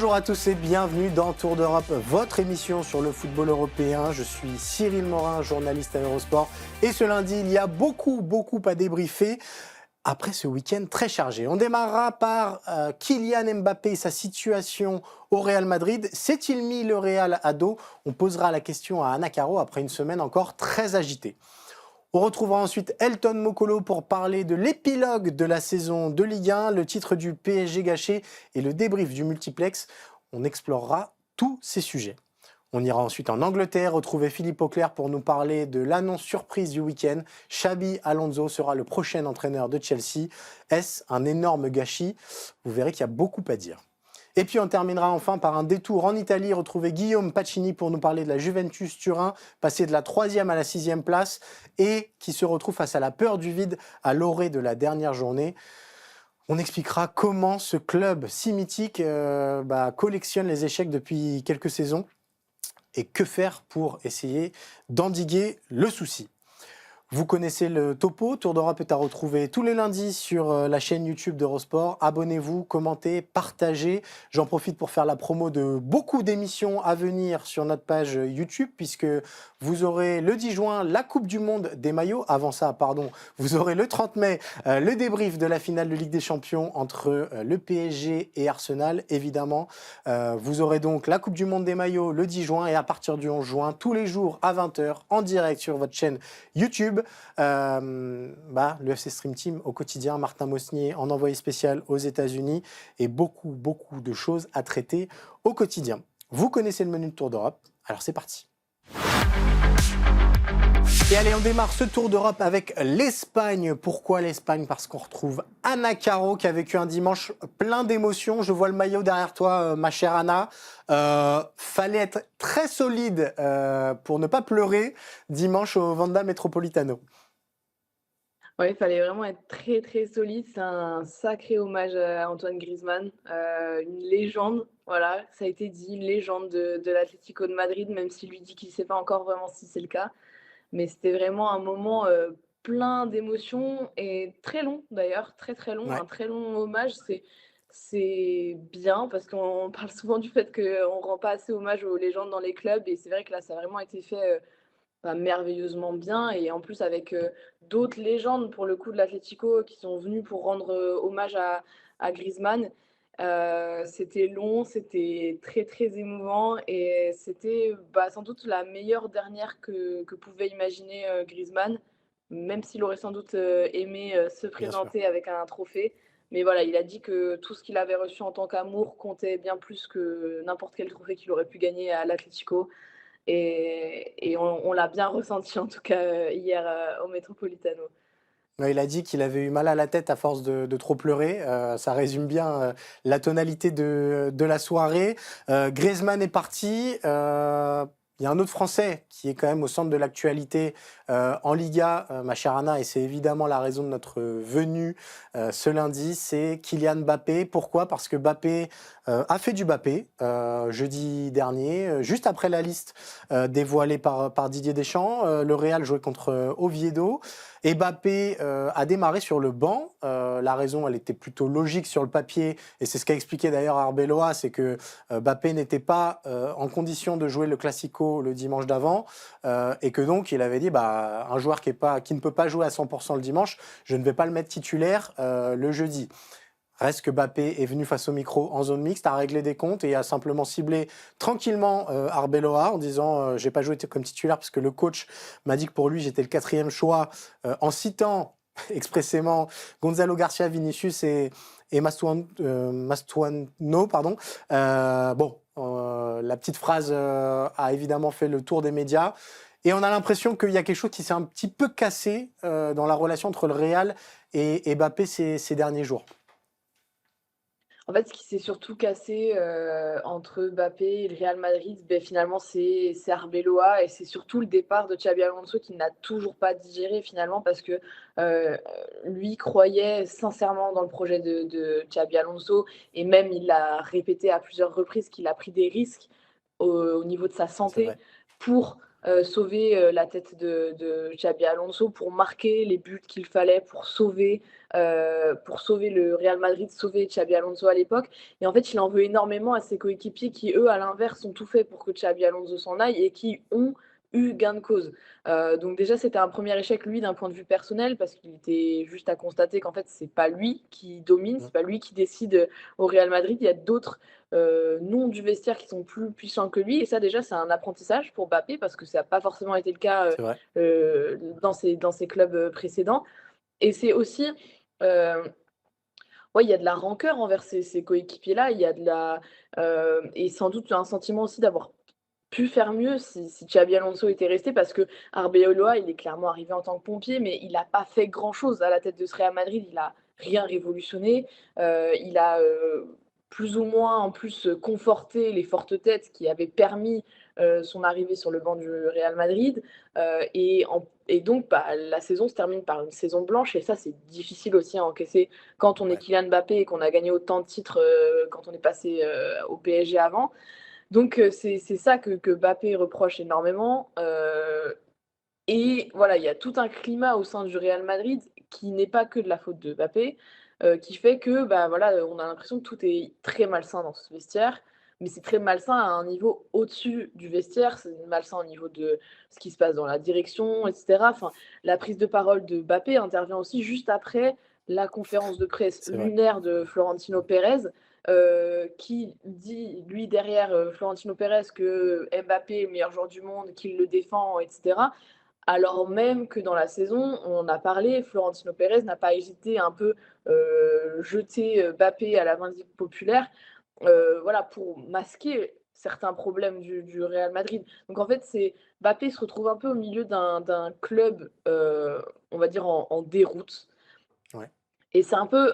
Bonjour à tous et bienvenue dans Tour d'Europe, votre émission sur le football européen. Je suis Cyril Morin, journaliste à Eurosport. Et ce lundi, il y a beaucoup à débriefer après ce week-end très chargé. On démarrera par Kylian Mbappé et sa situation au Real Madrid. S'est-il mis le Real à dos? On posera la question à Anna Caro après une semaine encore très agitée. On retrouvera ensuite Elton Mokolo pour parler de l'épilogue de la saison de Ligue 1, le titre du PSG gâché et le débrief du multiplex. On explorera tous ces sujets. On ira ensuite en Angleterre retrouver Philippe Auclair pour nous parler de l'annonce surprise du week-end. Xabi Alonso sera le prochain entraîneur de Chelsea. Est-ce un énorme gâchis? Vous verrez qu'il y a beaucoup à dire. Et puis on terminera enfin par un détour en Italie, retrouver Guillaume Pacini pour nous parler de la Juventus Turin, passé de la 3e à la 6e place et qui se retrouve face à la peur du vide à l'orée de la dernière journée. On expliquera comment ce club si mythique collectionne les échecs depuis quelques saisons et que faire pour essayer d'endiguer le souci. Vous connaissez le topo, Tour d'Europe est à retrouver tous les lundis sur la chaîne YouTube d'Eurosport. Abonnez-vous, commentez, partagez. J'en profite pour faire la promo de beaucoup d'émissions à venir sur notre page YouTube, puisque vous aurez le 10 juin la Coupe du Monde des maillots. Avant ça, vous aurez le 30 mai le débrief de la finale de Ligue des Champions entre le PSG et Arsenal, évidemment. Vous aurez donc la Coupe du Monde des maillots le 10 juin et à partir du 11 juin, tous les jours à 20h en direct sur votre chaîne YouTube. Le FC Stream Team au quotidien, Martin Mosnier en envoyé spécial aux États-Unis et beaucoup de choses à traiter au quotidien. Vous connaissez le menu de Tour d'Europe, alors c'est parti. Et allez, on démarre ce Tour d'Europe avec l'Espagne. Pourquoi l'Espagne? Parce qu'on retrouve Anna Caro qui a vécu un dimanche plein d'émotions. Je vois le maillot derrière toi, ma chère Anna. Fallait être très solide pour ne pas pleurer dimanche au Wanda Metropolitano. Ouais, il fallait vraiment être très solide. C'est un sacré hommage à Antoine Griezmann, une légende, voilà, ça a été dit, une légende de l'Atlético de Madrid, même s'il lui dit qu'il ne sait pas encore vraiment si c'est le cas. Mais c'était vraiment un moment, plein d'émotions et très long d'ailleurs, très long, Ouais. un très long hommage. C'est bien parce qu'on parle souvent du fait qu'on rend pas assez hommage aux légendes dans les clubs et c'est vrai que là, ça a vraiment été fait, merveilleusement bien et en plus avec, d'autres légendes pour le coup de l'Atlético qui sont venues pour rendre, hommage à Griezmann. C'était long, c'était très émouvant et c'était, sans doute la meilleure dernière que pouvait imaginer, Griezmann, même s'il aurait sans doute, aimé, se Bien sûr. présenter avec un trophée. Mais voilà, il a dit que tout ce qu'il avait reçu en tant qu'amour comptait bien plus que n'importe quel trophée qu'il aurait pu gagner à l'Atlético. Et on l'a bien ressenti en tout cas, hier, au Metropolitano. Ouais, il a dit qu'il avait eu mal à la tête à force de trop pleurer. Ça résume bien la tonalité de la soirée. Griezmann est parti. Il y a un autre Français qui est quand même au centre de l'actualité en Liga, ma chère Anna, et c'est évidemment la raison de notre venue ce lundi, c'est Kylian Mbappé. Pourquoi? Parce que Mbappé a fait du Mbappé jeudi dernier, juste après la liste dévoilée par Didier Deschamps. Le Real jouait contre Oviedo. Et Mbappé a démarré sur le banc. La raison, elle était plutôt logique sur le papier, et c'est ce qu'a expliqué d'ailleurs Arbeloa, c'est que Mbappé n'était pas en condition de jouer le Classico le dimanche d'avant, et que donc il avait dit un joueur qui ne peut pas jouer à 100% le dimanche, je ne vais pas le mettre titulaire le jeudi. Reste que Mbappé est venu face au micro en zone mixte, a réglé des comptes et a simplement ciblé tranquillement Arbeloa en disant j'ai pas joué comme titulaire parce que le coach m'a dit que pour lui j'étais le 4e choix, en citant expressément Gonzalo Garcia, Vinicius et Mastuano, pardon. La petite phrase a évidemment fait le tour des médias. Et on a l'impression qu'il y a quelque chose qui s'est un petit peu cassé dans la relation entre le Real et Mbappé ces derniers jours. En fait, ce qui s'est surtout cassé, entre Mbappé et le Real Madrid, finalement, c'est Arbeloa et c'est surtout le départ de Xabi Alonso qui n'a toujours pas digéré finalement parce que, heu, lui croyait sincèrement dans le projet de Xabi Alonso et même il l'a répété à plusieurs reprises qu'il a pris des risques au niveau de sa C'est santé vrai. pour sauver, la tête de Xabi Alonso, pour marquer les buts qu'il fallait pour sauver le Real Madrid, sauver Xabi Alonso à l'époque. Et en fait, il en veut énormément à ses coéquipiers qui, eux, à l'inverse, ont tout fait pour que Xabi Alonso s'en aille et qui ont eu gain de cause. Donc déjà, c'était un premier échec, lui, d'un point de vue personnel, parce qu'il était juste à constater qu'en fait, c'est pas lui qui domine, Mmh. c'est pas lui qui décide, au Real Madrid. Il y a d'autres noms du vestiaire qui sont plus puissants que lui. Et ça, déjà, c'est un apprentissage pour Mbappé, parce que ça n'a pas forcément été le cas C'est vrai. dans ses clubs précédents. Et c'est aussi, euh, ouais, il y a de la rancœur envers ces coéquipiers-là. Il y a de la, et sans doute un sentiment aussi d'avoir pu faire mieux si Xabi Alonso était resté, parce que Arbeloa, il est clairement arrivé en tant que pompier, mais il n'a pas fait grand-chose à la tête de ce Real Madrid. Il n'a rien révolutionné. Il a plus ou moins en plus conforté les fortes têtes qui avaient permis son arrivée sur le banc du Real Madrid. Et donc, bah, la saison se termine par une saison blanche, et ça, c'est difficile aussi à encaisser quand on est Ouais. Kylian Mbappé et qu'on a gagné autant de titres quand on est passé au PSG avant. Donc, c'est ça que Mbappé reproche énormément. Et voilà, il y a tout un climat au sein du Real Madrid qui n'est pas que de la faute de Mbappé, qui fait que, bah, voilà, on a l'impression que tout est très malsain dans ce vestiaire. Mais c'est très malsain à un niveau au-dessus du vestiaire, c'est malsain au niveau de ce qui se passe dans la direction, et cetera. Enfin, la prise de parole de Mbappé intervient aussi juste après la conférence de presse C'est vrai. lunaire de Florentino Pérez, qui dit, lui, derrière Florentino Pérez, que Mbappé est le meilleur joueur du monde, qu'il le défend, etc. Alors même que dans la saison, on en a parlé, Florentino Pérez n'a pas hésité à un peu jeter Mbappé à la vindicte populaire, voilà, pour masquer certains problèmes du Real Madrid. Donc en fait, Mbappé se retrouve un peu au milieu d'un club, on va dire, en déroute. Ouais. Et c'est un peu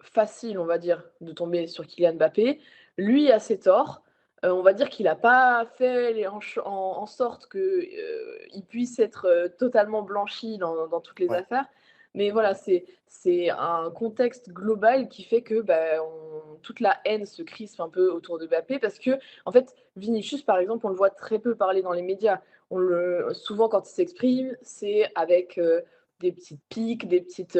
facile, on va dire, de tomber sur Kylian Mbappé. Lui a ses torts. On va dire qu'il n'a pas fait en sorte qu'il puisse être totalement blanchi dans toutes les Ouais. affaires. Mais voilà, c'est un contexte global qui fait que bah, toute la haine se crispe un peu autour de Mbappé, parce que, en fait, Vinicius, par exemple, on le voit très peu parler dans les médias. Souvent, quand il s'exprime, c'est avec des petites piques, des petites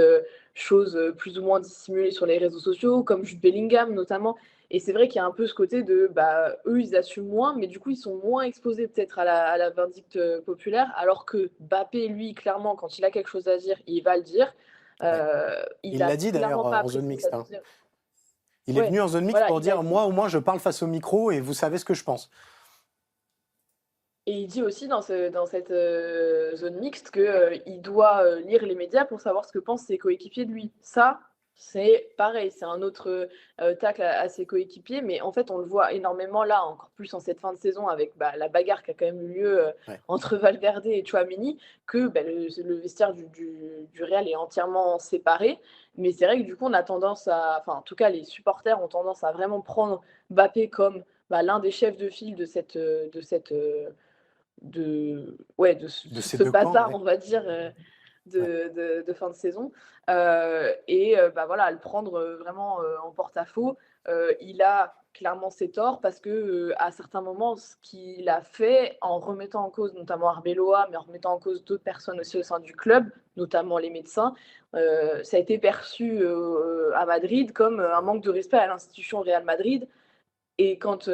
choses plus ou moins dissimulées sur les réseaux sociaux, comme Jude Bellingham notamment. Et c'est vrai qu'il y a un peu ce côté de, bah, eux, ils assument moins, mais du coup, ils sont moins exposés peut-être à la vindicte populaire, alors que Mbappé, lui, clairement, quand il a quelque chose à dire, il va le dire. Ouais. Il Il a l'a dit d'ailleurs clairement pas en zone apprécié mixte, ça. hein. Il est Ouais, venu en zone mixte voilà, pour il a dire dit. moi au moins je parle face au micro et vous savez ce que je pense. Et il dit aussi dans cette zone mixte qu'il il doit lire les médias pour savoir ce que pensent ses coéquipiers de lui. Ça, c'est pareil, c'est un autre tacle à ses coéquipiers, mais en fait, on le voit énormément là, encore plus en cette fin de saison, avec bah, la bagarre qui a quand même eu lieu Ouais. entre Valverde et Tchouaméni, que bah, le vestiaire du Real est entièrement séparé. Mais c'est vrai que du coup, on a tendance à. Enfin, en tout cas, les supporters ont tendance à vraiment prendre Mbappé comme bah, l'un des chefs de file De ces ce deux camps, bazar, ouais. on va dire, Ouais. de fin de saison. Bah, voilà, à le prendre vraiment en porte-à-faux. Il a clairement ses torts, parce que à certains moments, ce qu'il a fait, en remettant en cause notamment Arbeloa, mais en remettant en cause d'autres personnes aussi au sein du club, notamment les médecins, ça a été perçu à Madrid comme un manque de respect à l'institution Real Madrid. Et quand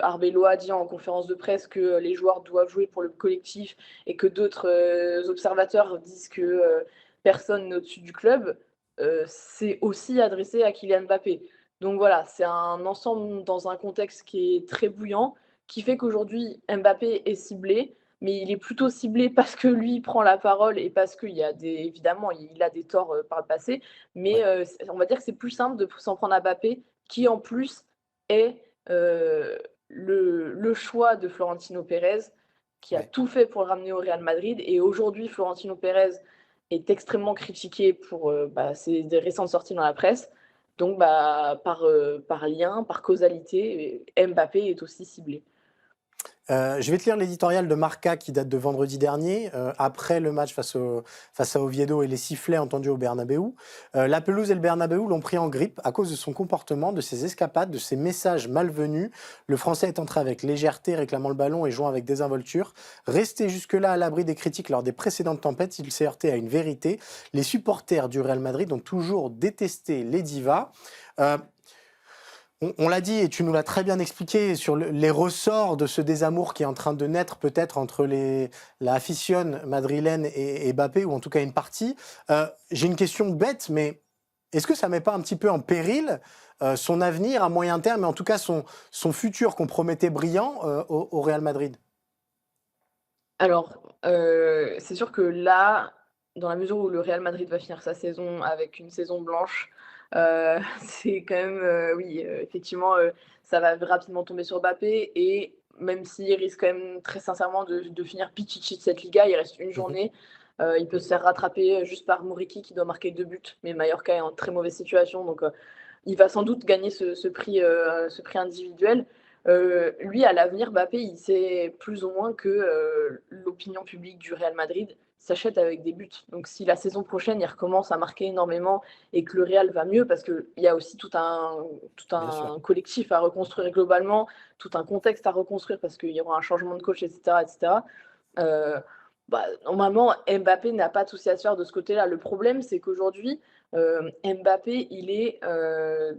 Arbeloa dit en conférence de presse que les joueurs doivent jouer pour le collectif, et que d'autres observateurs disent que personne n'est au-dessus du club, c'est aussi adressé à Kylian Mbappé. Donc voilà, c'est un ensemble dans un contexte qui est très bouillant, qui fait qu'aujourd'hui Mbappé est ciblé, mais il est plutôt ciblé parce que lui prend la parole, et parce qu'il y a évidemment, il a des torts par le passé, mais Ouais. on va dire que c'est plus simple de s'en prendre à Mbappé, qui en plus est le choix de Florentino Pérez, qui a Ouais. tout fait pour le ramener au Real Madrid. Et aujourd'hui, Florentino Pérez est extrêmement critiqué pour bah, ses des récentes sorties dans la presse. Donc, bah, par lien, par causalité, Mbappé est aussi ciblé. Je vais te lire l'éditorial de Marca qui date de vendredi dernier, après le match face à Oviedo et les sifflets entendus au Bernabéu. La pelouse et le Bernabéu l'ont pris en grippe à cause de son comportement, de ses escapades, de ses messages malvenus. Le Français est entré avec légèreté, réclamant le ballon et jouant avec désinvolture. Resté jusque-là à l'abri des critiques lors des précédentes tempêtes, il s'est heurté à une vérité. Les supporters du Real Madrid ont toujours détesté les divas. On l'a dit et tu nous l'as très bien expliqué sur les ressorts de ce désamour qui est en train de naître peut-être entre la afición madrilène et Mbappé, ou en tout cas une partie. J'ai une question bête, mais est-ce que ça ne met pas un petit peu en péril son avenir à moyen terme, et en tout cas son futur qu'on promettait brillant au Real Madrid? Alors, c'est sûr que là, dans la mesure où le Real Madrid va finir sa saison avec une saison blanche, c'est quand même, oui, effectivement, ça va rapidement tomber sur Mbappé, et même s'il risque quand même très sincèrement de finir Pichichi de cette Liga, il reste une Mhm. journée. Il peut se faire rattraper juste par Muriqui qui doit marquer 2 buts, mais Mallorca est en très mauvaise situation, donc il va sans doute gagner ce prix individuel. Lui, à l'avenir, Mbappé, il sait plus ou moins que l'opinion publique du Real Madrid s'achète avec des buts. Donc si la saison prochaine, il recommence à marquer énormément et que le Real va mieux, parce qu'il y a aussi tout Bien sûr. un collectif à reconstruire globalement, tout un contexte à reconstruire parce qu'il y aura un changement de coach, etc. etc. Euh, Normalement, Mbappé n'a pas de souci à se faire de ce côté-là. Le problème, c'est qu'aujourd'hui, Mbappé, il est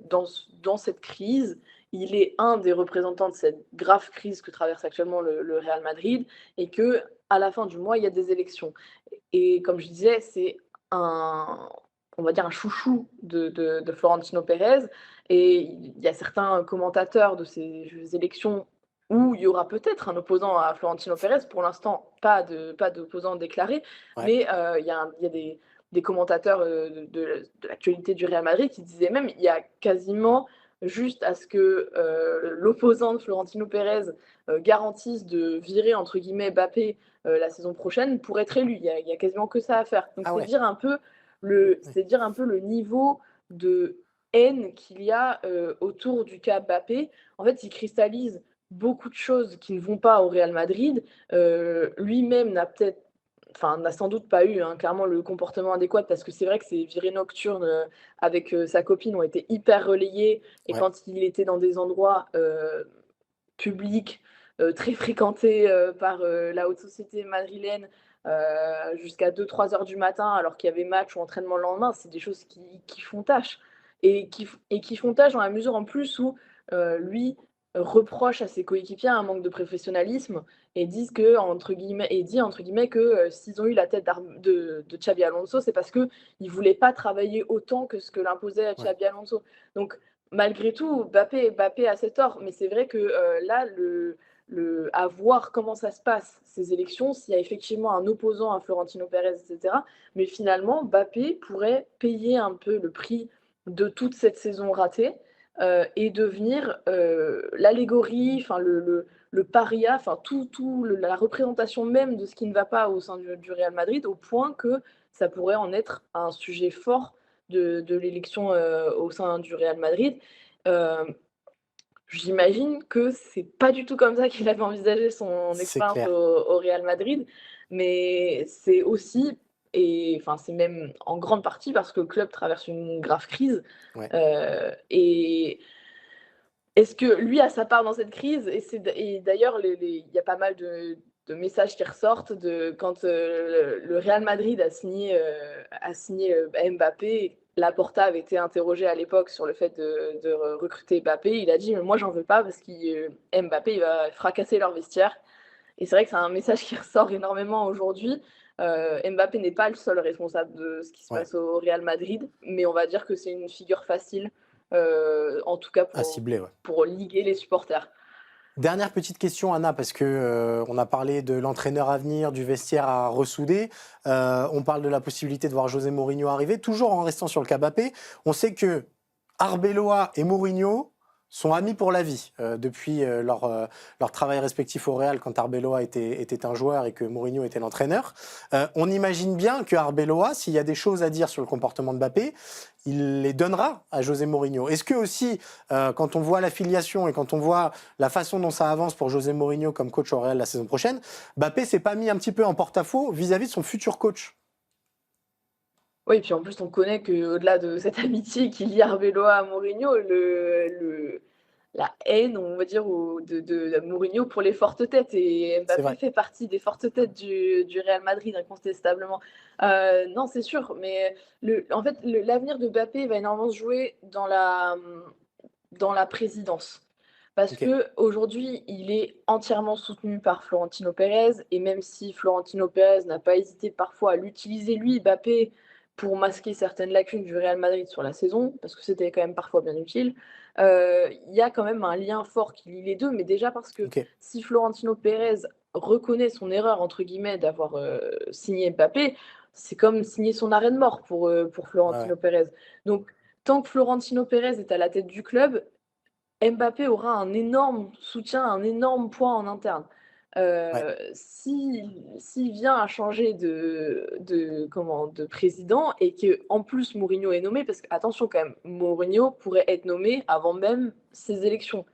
dans cette crise. Il est un des représentants de cette grave crise que traverse actuellement le Real Madrid, et que à la fin du mois, il y a des élections. Et comme je disais, c'est on va dire un chouchou de Florentino Pérez. Et il y a certains commentateurs de ces élections où il y aura peut-être un opposant à Florentino Pérez. Pour l'instant, pas d'opposant déclaré, Ouais. mais il y a des commentateurs de l'actualité du Real Madrid qui disaient même il y a quasiment juste à ce que l'opposant de Florentino Pérez garantisse de virer entre guillemets Mbappé la saison prochaine pour être élu. Il y a quasiment que ça à faire. Donc Ah c'est ouais. dire un peu Ouais. le niveau de haine qu'il y a autour du cas Mbappé. En fait, il cristallise beaucoup de choses qui ne vont pas au Real Madrid. Lui-même n'a sans doute pas eu clairement le comportement adéquat, parce que c'est vrai que ces virées nocturnes avec sa copine ont été hyper relayées, et Ouais. quand il était dans des endroits publics très fréquentés par la haute société madrilène jusqu'à 2-3 heures du matin alors qu'il y avait match ou entraînement le lendemain, c'est des choses qui font tâche, et qui font tâche dans la mesure en plus où lui reproche à ses coéquipiers un manque de professionnalisme, et dit entre guillemets que s'ils ont eu la tête de Xabi Alonso, c'est parce que ils voulaient pas travailler autant que ce que l'imposait Ouais. Xabi Alonso. Donc malgré tout, Mbappé a ses torts, mais c'est vrai que là, à voir comment ça se passe, ces élections, s'il y a effectivement un opposant à Florentino Pérez, etc. Mais finalement, Mbappé pourrait payer un peu le prix de toute cette saison ratée et devenir l'allégorie, enfin le paria, enfin la représentation même de ce qui ne va pas au sein du Real Madrid, au point que ça pourrait en être un sujet fort de l'élection au sein du Real Madrid. Euh, J'imagine que c'est pas du tout comme ça qu'il avait envisagé son C'est expérience clair. au Real Madrid, mais c'est aussi, et enfin c'est même en grande partie parce que le club traverse une grave crise. Ouais. Et est-ce que lui a sa part dans cette crise? Et d'ailleurs, il y a pas mal de messages qui ressortent de quand le Real Madrid a signé Mbappé. Laporta avait été interrogé à l'époque sur le fait de recruter Mbappé. Il a dit mais moi j'en veux pas parce que Mbappé il va fracasser leur vestiaire. Et c'est vrai que c'est un message qui ressort énormément aujourd'hui. Mbappé n'est pas le seul responsable de ce qui se Ouais. passe au Real Madrid, mais on va dire que c'est une figure facile, en tout cas À cibler, ouais. pour liguer les supporters. Dernière petite question, Anna, parce que on a parlé de l'entraîneur à venir, du vestiaire à ressouder. On parle de la possibilité de voir José Mourinho arriver, toujours en restant sur le cas Mbappé. On sait que Arbeloa et Mourinho sont amis pour la vie depuis leur travail respectif au Real quand Arbeloa était un joueur et que Mourinho était l'entraîneur. On imagine bien que Arbeloa, s'il y a des choses à dire sur le comportement de Mbappé, il les donnera à José Mourinho. Est-ce que aussi, quand on voit l'affiliation et quand on voit la façon dont ça avance pour José Mourinho comme coach au Real la saison prochaine, Mbappé s'est pas mis un petit peu en porte-à-faux vis-à-vis de son futur coach? Oui, puis en plus, on connaît qu'au-delà de cette amitié qui lie Arbeloa à Mourinho, la haine, on va dire, de Mourinho pour les fortes têtes. Et C'est Mbappé vrai. fait partie des fortes têtes du Real Madrid, incontestablement. Non, c'est sûr, mais en fait, l'avenir de Mbappé va énormément se jouer dans la présidence. Parce Ok. qu'aujourd'hui, il est entièrement soutenu par Florentino Pérez. Et même si Florentino Pérez n'a pas hésité parfois à l'utiliser, lui, Mbappé, pour masquer certaines lacunes du Real Madrid sur la saison, parce que c'était quand même parfois bien utile, il y a quand même un lien fort qui lie les deux. Mais déjà parce que Ok. si Florentino Pérez reconnaît son erreur, entre guillemets, d'avoir signé Mbappé, c'est comme signer son arrêt de mort pour Ouais, ouais. Florentino Pérez. Donc, tant que Florentino Pérez est à la tête du club, Mbappé aura un énorme soutien, un énorme poids en interne. Ouais. S'il vient à changer de président et qu'en plus Mourinho est nommé, parce qu'attention quand même, Mourinho pourrait être nommé avant même ces élections.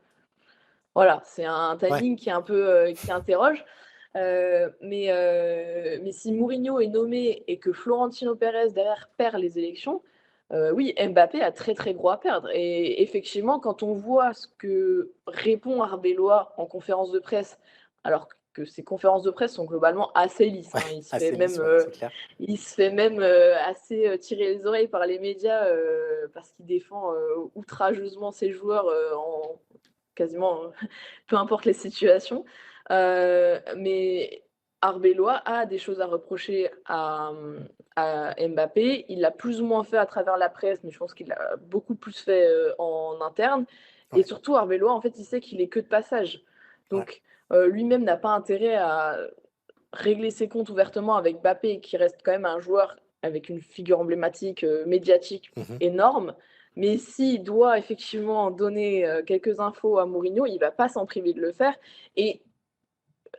Voilà, c'est un Ouais. timing qui est un peu, qui interroge. Mais si Mourinho est nommé et que Florentino Pérez derrière perd les élections, oui, Mbappé a très, très gros à perdre. Et effectivement, quand on voit ce que répond Arbeloa en conférence de presse, alors que ces conférences de presse sont globalement assez lisses, Ouais. hein. Il se fait Assez même, lisse, ouais, c'est clair. assez, tirer les oreilles par les médias, parce qu'il défend, outrageusement ses joueurs, en quasiment, peu importe les situations. Mais Arbeloa a des choses à reprocher à Mbappé. Il l'a plus ou moins fait à travers la presse, mais je pense qu'il l'a beaucoup plus fait en interne. Et Ouais. surtout, Arbeloa, en fait, il sait qu'il est que de passage. Ouais. Donc, lui-même n'a pas intérêt à régler ses comptes ouvertement avec Mbappé, qui reste quand même un joueur avec une figure emblématique, médiatique Mhm. énorme. Mais s'il doit effectivement donner quelques infos à Mourinho, il ne va pas s'en priver de le faire. Et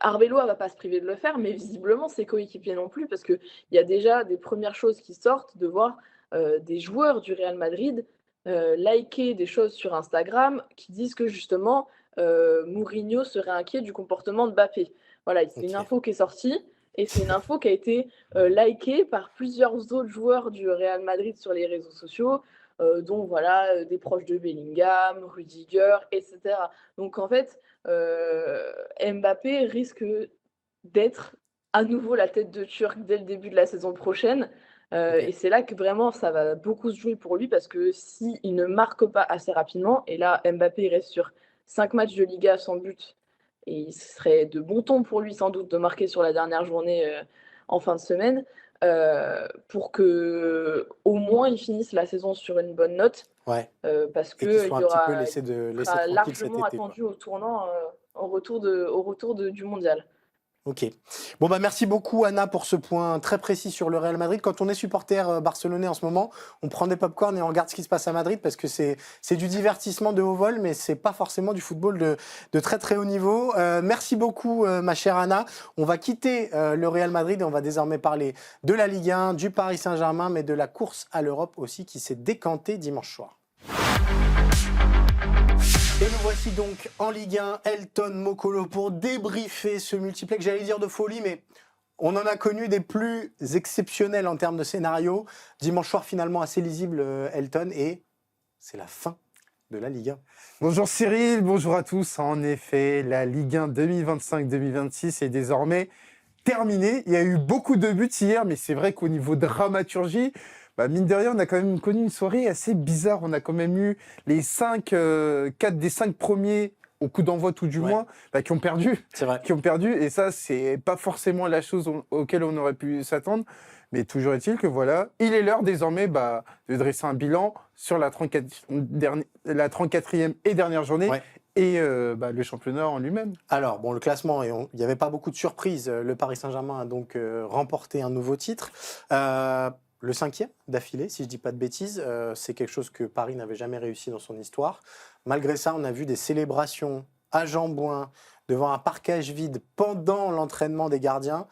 Arbeloa ne va pas se priver de le faire, mais visiblement ses coéquipiers non plus, parce qu'il y a déjà des premières choses qui sortent de voir des joueurs du Real Madrid liker des choses sur Instagram qui disent que justement Mourinho serait inquiet du comportement de Mbappé. Voilà, c'est une Ok. info qui est sortie et c'est une info qui a été likée par plusieurs autres joueurs du Real Madrid sur les réseaux sociaux, dont voilà, des proches de Bellingham, Rudiger, etc. Donc en fait, Mbappé risque d'être à nouveau la tête de Turc dès le début de la saison prochaine. Ok. Et c'est là que vraiment ça va beaucoup se jouer pour lui parce que s'il ne marque pas assez rapidement, et là Mbappé il reste sur 5 matchs de Liga sans but, et il serait de bon ton pour lui sans doute de marquer sur la dernière journée en fin de semaine, pour que au moins il finisse la saison sur une bonne note, Ouais. parce Et qu'il qu'il soit un y petit peu aura, laissé sera tranquille cet largement été, quoi. attendu au tournant, du mondial. Ok. Bon, bah, merci beaucoup, Anna, pour ce point très précis sur le Real Madrid. Quand on est supporter barcelonais en ce moment, on prend des pop-corn et on regarde ce qui se passe à Madrid parce que c'est du divertissement de haut vol, mais c'est pas forcément du football de très très haut niveau. Merci beaucoup, ma chère Anna. On va quitter le Real Madrid et on va désormais parler de la Ligue 1, du Paris Saint-Germain, mais de la course à l'Europe aussi qui s'est décantée dimanche soir. Et nous voici donc en Ligue 1, Elton Mokolo pour débriefer ce multiplex, j'allais dire de folie, mais on en a connu des plus exceptionnels en termes de scénario. Dimanche soir finalement assez lisible, Elton, et c'est la fin de la Ligue 1. Bonjour Cyril, bonjour à tous. En effet, la Ligue 1 2025-2026 est désormais terminée. Il y a eu beaucoup de buts hier, mais c'est vrai qu'au niveau dramaturgie, mine de rien, on a quand même connu une soirée assez bizarre. On a quand même eu les 4 des 5 premiers au coup d'envoi tout du Ouais. moins, qui ont perdu. C'est vrai. Qui ont perdu, et ça, c'est pas forcément la chose auquel on aurait pu s'attendre. Mais toujours est-il que voilà, il est l'heure désormais de dresser un bilan sur la 34e et dernière journée, Ouais. et le championnat en lui-même. Alors, bon, le classement, il n'y avait pas beaucoup de surprises. Le Paris Saint-Germain a donc remporté un nouveau titre. le 5e d'affilée, si je ne dis pas de bêtises. C'est quelque chose que Paris n'avait jamais réussi dans son histoire. Malgré ça, on a vu des célébrations à Jean-Bouin, devant un parquage vide pendant l'entraînement des gardiens.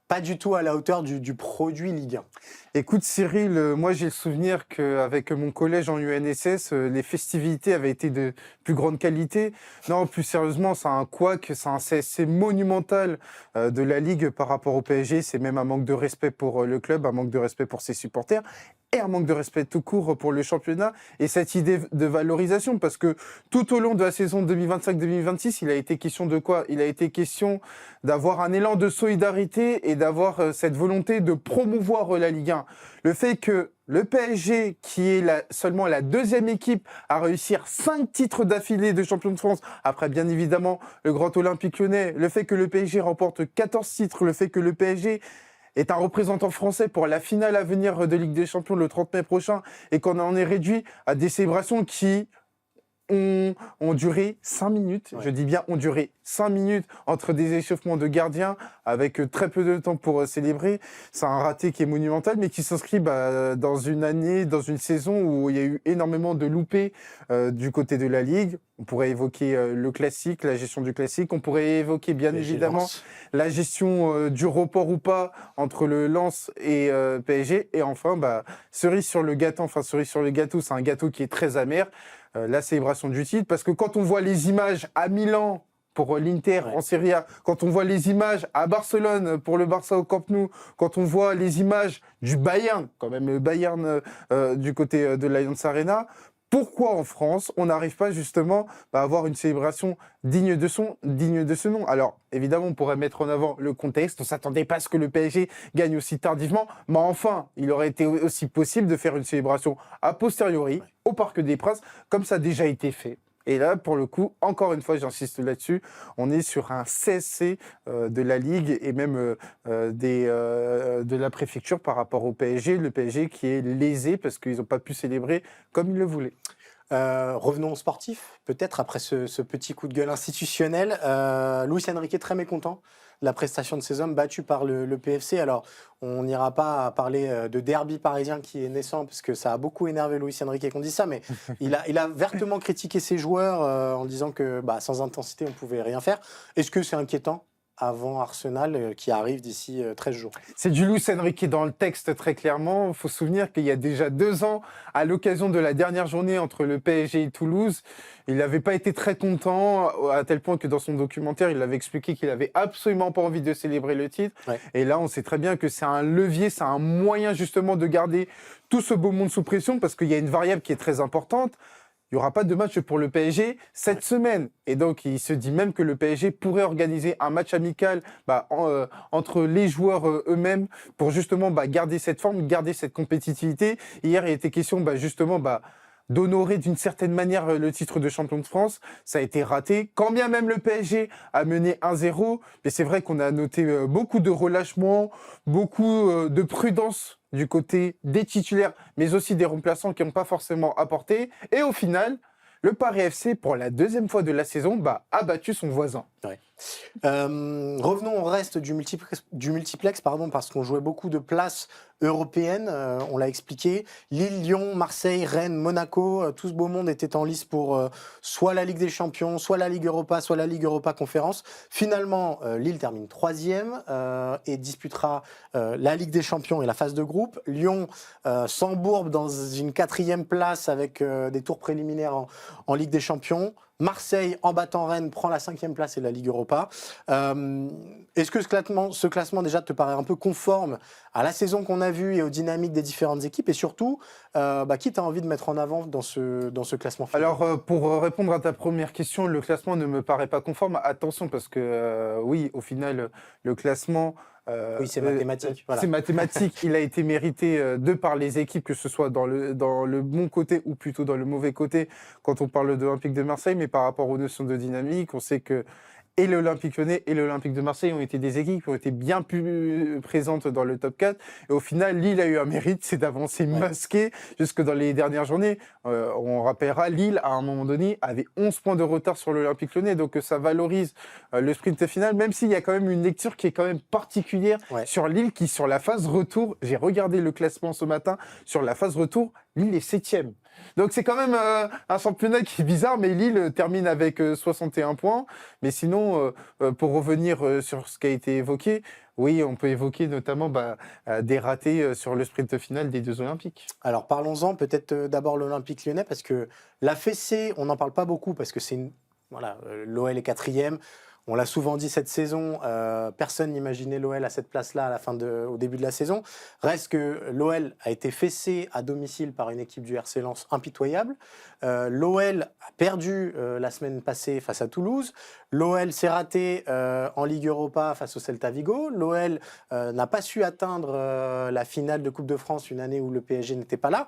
Pas du tout à la hauteur du produit Ligue 1. Écoute Cyril, moi j'ai le souvenir qu'avec mon collège en UNSS, les festivités avaient été de plus grande qualité. Non, plus sérieusement, c'est un couac, c'est monumental de la Ligue par rapport au PSG. C'est même un manque de respect pour le club, un manque de respect pour ses supporters et un manque de respect tout court pour le championnat. Et cette idée de valorisation, parce que tout au long de la saison 2025-2026, il a été question de quoi? Il a été question d'avoir un élan de solidarité et d'avoir cette volonté de promouvoir la Ligue 1. Le fait que le PSG, qui est seulement la deuxième équipe à réussir 5 titres d'affilée de champion de France, après bien évidemment le Grand Olympique Lyonnais, le fait que le PSG remporte 14 titres, le fait que le PSG est un représentant français pour la finale à venir de Ligue des Champions le 30 mai prochain et qu'on en est réduit à des célébrations qui ont duré 5 minutes, Ouais. je dis bien ont duré 5 minutes entre des échauffements de gardiens avec très peu de temps pour célébrer. C'est un raté qui est monumental mais qui s'inscrit dans une année, dans une saison où il y a eu énormément de loupés du côté de la Ligue. On pourrait évoquer le classique, la gestion du classique. On pourrait évoquer bien évidemment la gestion du report ou pas entre le Lens et PSG. Et enfin, cerise sur le gâteau, c'est un gâteau qui est très amer. La célébration du titre, parce que quand on voit les images à Milan pour l'Inter en Serie A, quand on voit les images à Barcelone pour le Barça au Camp Nou, quand on voit les images du Bayern, quand même le Bayern du côté de l'Allianz Arena, pourquoi en France, on n'arrive pas justement à avoir une célébration digne de ce nom? Alors, évidemment, on pourrait mettre en avant le contexte. On ne s'attendait pas à ce que le PSG gagne aussi tardivement. Mais enfin, il aurait été aussi possible de faire une célébration a posteriori au Parc des Princes, comme ça a déjà été fait. Et là, pour le coup, encore une fois, j'insiste là-dessus, on est sur un CSC de la Ligue et même de la préfecture par rapport au PSG. Le PSG qui est lésé parce qu'ils n'ont pas pu célébrer comme ils le voulaient. Revenons aux sportifs, peut-être après ce petit coup de gueule institutionnel. Luis Enrique est très mécontent de la prestation de ces hommes battus par le PFC. Alors, on n'ira pas parler de derby parisien qui est naissant, parce que ça a beaucoup énervé Luis Enrique qu'on dit ça, mais il a vertement critiqué ses joueurs en disant que sans intensité, on ne pouvait rien faire. Est-ce que c'est inquiétant avant Arsenal qui arrive d'ici 13 jours? C'est du Luis Enrique dans le texte très clairement. Il faut se souvenir qu'il y a déjà 2 ans, à l'occasion de la dernière journée entre le PSG et Toulouse, il n'avait pas été très content, à tel point que dans son documentaire, il avait expliqué qu'il avait absolument pas envie de célébrer le titre. Ouais. Et là, on sait très bien que c'est un levier, c'est un moyen justement de garder tout ce beau monde sous pression, parce qu'il y a une variable qui est très importante. Il n'y aura pas de match pour le PSG cette semaine. Et donc, il se dit même que le PSG pourrait organiser un match amical entre les joueurs eux-mêmes pour justement garder cette forme, garder cette compétitivité. Hier, il était question justement d'honorer d'une certaine manière le titre de champion de France. Ça a été raté. Quand bien même le PSG a mené 1-0, mais c'est vrai qu'on a noté beaucoup de relâchement, beaucoup de prudence du côté des titulaires, mais aussi des remplaçants qui n'ont pas forcément apporté. Et au final, le Paris FC, pour la 2e fois de la saison, a battu son voisin. Ouais. Revenons au reste du multiplex, parce qu'on jouait beaucoup de places européennes, on l'a expliqué. Lille, Lyon, Marseille, Rennes, Monaco, tout ce beau monde était en lice pour soit la Ligue des Champions, soit la Ligue Europa, soit la Ligue Europa Conférence. Finalement, Lille termine 3e et disputera la Ligue des Champions et la phase de groupe. Lyon s'embourbe dans une 4e place avec des tours préliminaires en Ligue des Champions. Marseille, en battant Rennes, prend la 5e place et la Ligue Europa. Est-ce que ce classement déjà te paraît un peu conforme à la saison qu'on a vue et aux dynamiques des différentes équipes? Et surtout, qui t'as envie de mettre en avant dans ce classement final? Alors, pour répondre à ta première question, le classement ne me paraît pas conforme. Attention, parce que oui, au final, le classement... oui, c'est mathématique. Voilà. C'est mathématique. Il a été mérité de par les équipes, que ce soit dans le bon côté ou plutôt dans le mauvais côté, quand on parle de l'Olympique de Marseille. Mais par rapport aux notions de dynamique, on sait que et l'Olympique Lyonnais et l'Olympique de Marseille ont été des équipes qui ont été bien plus présentes dans le top 4. Et au final, Lille a eu un mérite, c'est d'avancer masqué jusque dans les dernières journées. On rappellera, Lille, à un moment donné, avait 11 points de retard sur l'Olympique Lyonnais. Donc ça valorise le sprint final, même s'il y a quand même une lecture qui est quand même particulière sur Lille, qui sur la phase retour, j'ai regardé le classement ce matin, sur la phase retour, Lille est 7e. Donc c'est quand même un championnat qui est bizarre, mais Lille termine avec 61 points. Mais sinon, pour revenir sur ce qui a été évoqué, oui, on peut évoquer notamment des ratés sur le sprint final des deux Olympiques. Alors parlons-en peut-être d'abord l'Olympique Lyonnais, parce que la fessée, on n'en parle pas beaucoup, parce que l'OL est 4e. On l'a souvent dit cette saison, personne n'imaginait l'OL à cette place-là au début de la saison. Reste que l'OL a été fessé à domicile par une équipe du RC Lens impitoyable. L'OL a perdu la semaine passée face à Toulouse. L'OL s'est raté en Ligue Europa face au Celta Vigo. L'OL n'a pas su atteindre la finale de Coupe de France une année où le PSG n'était pas là.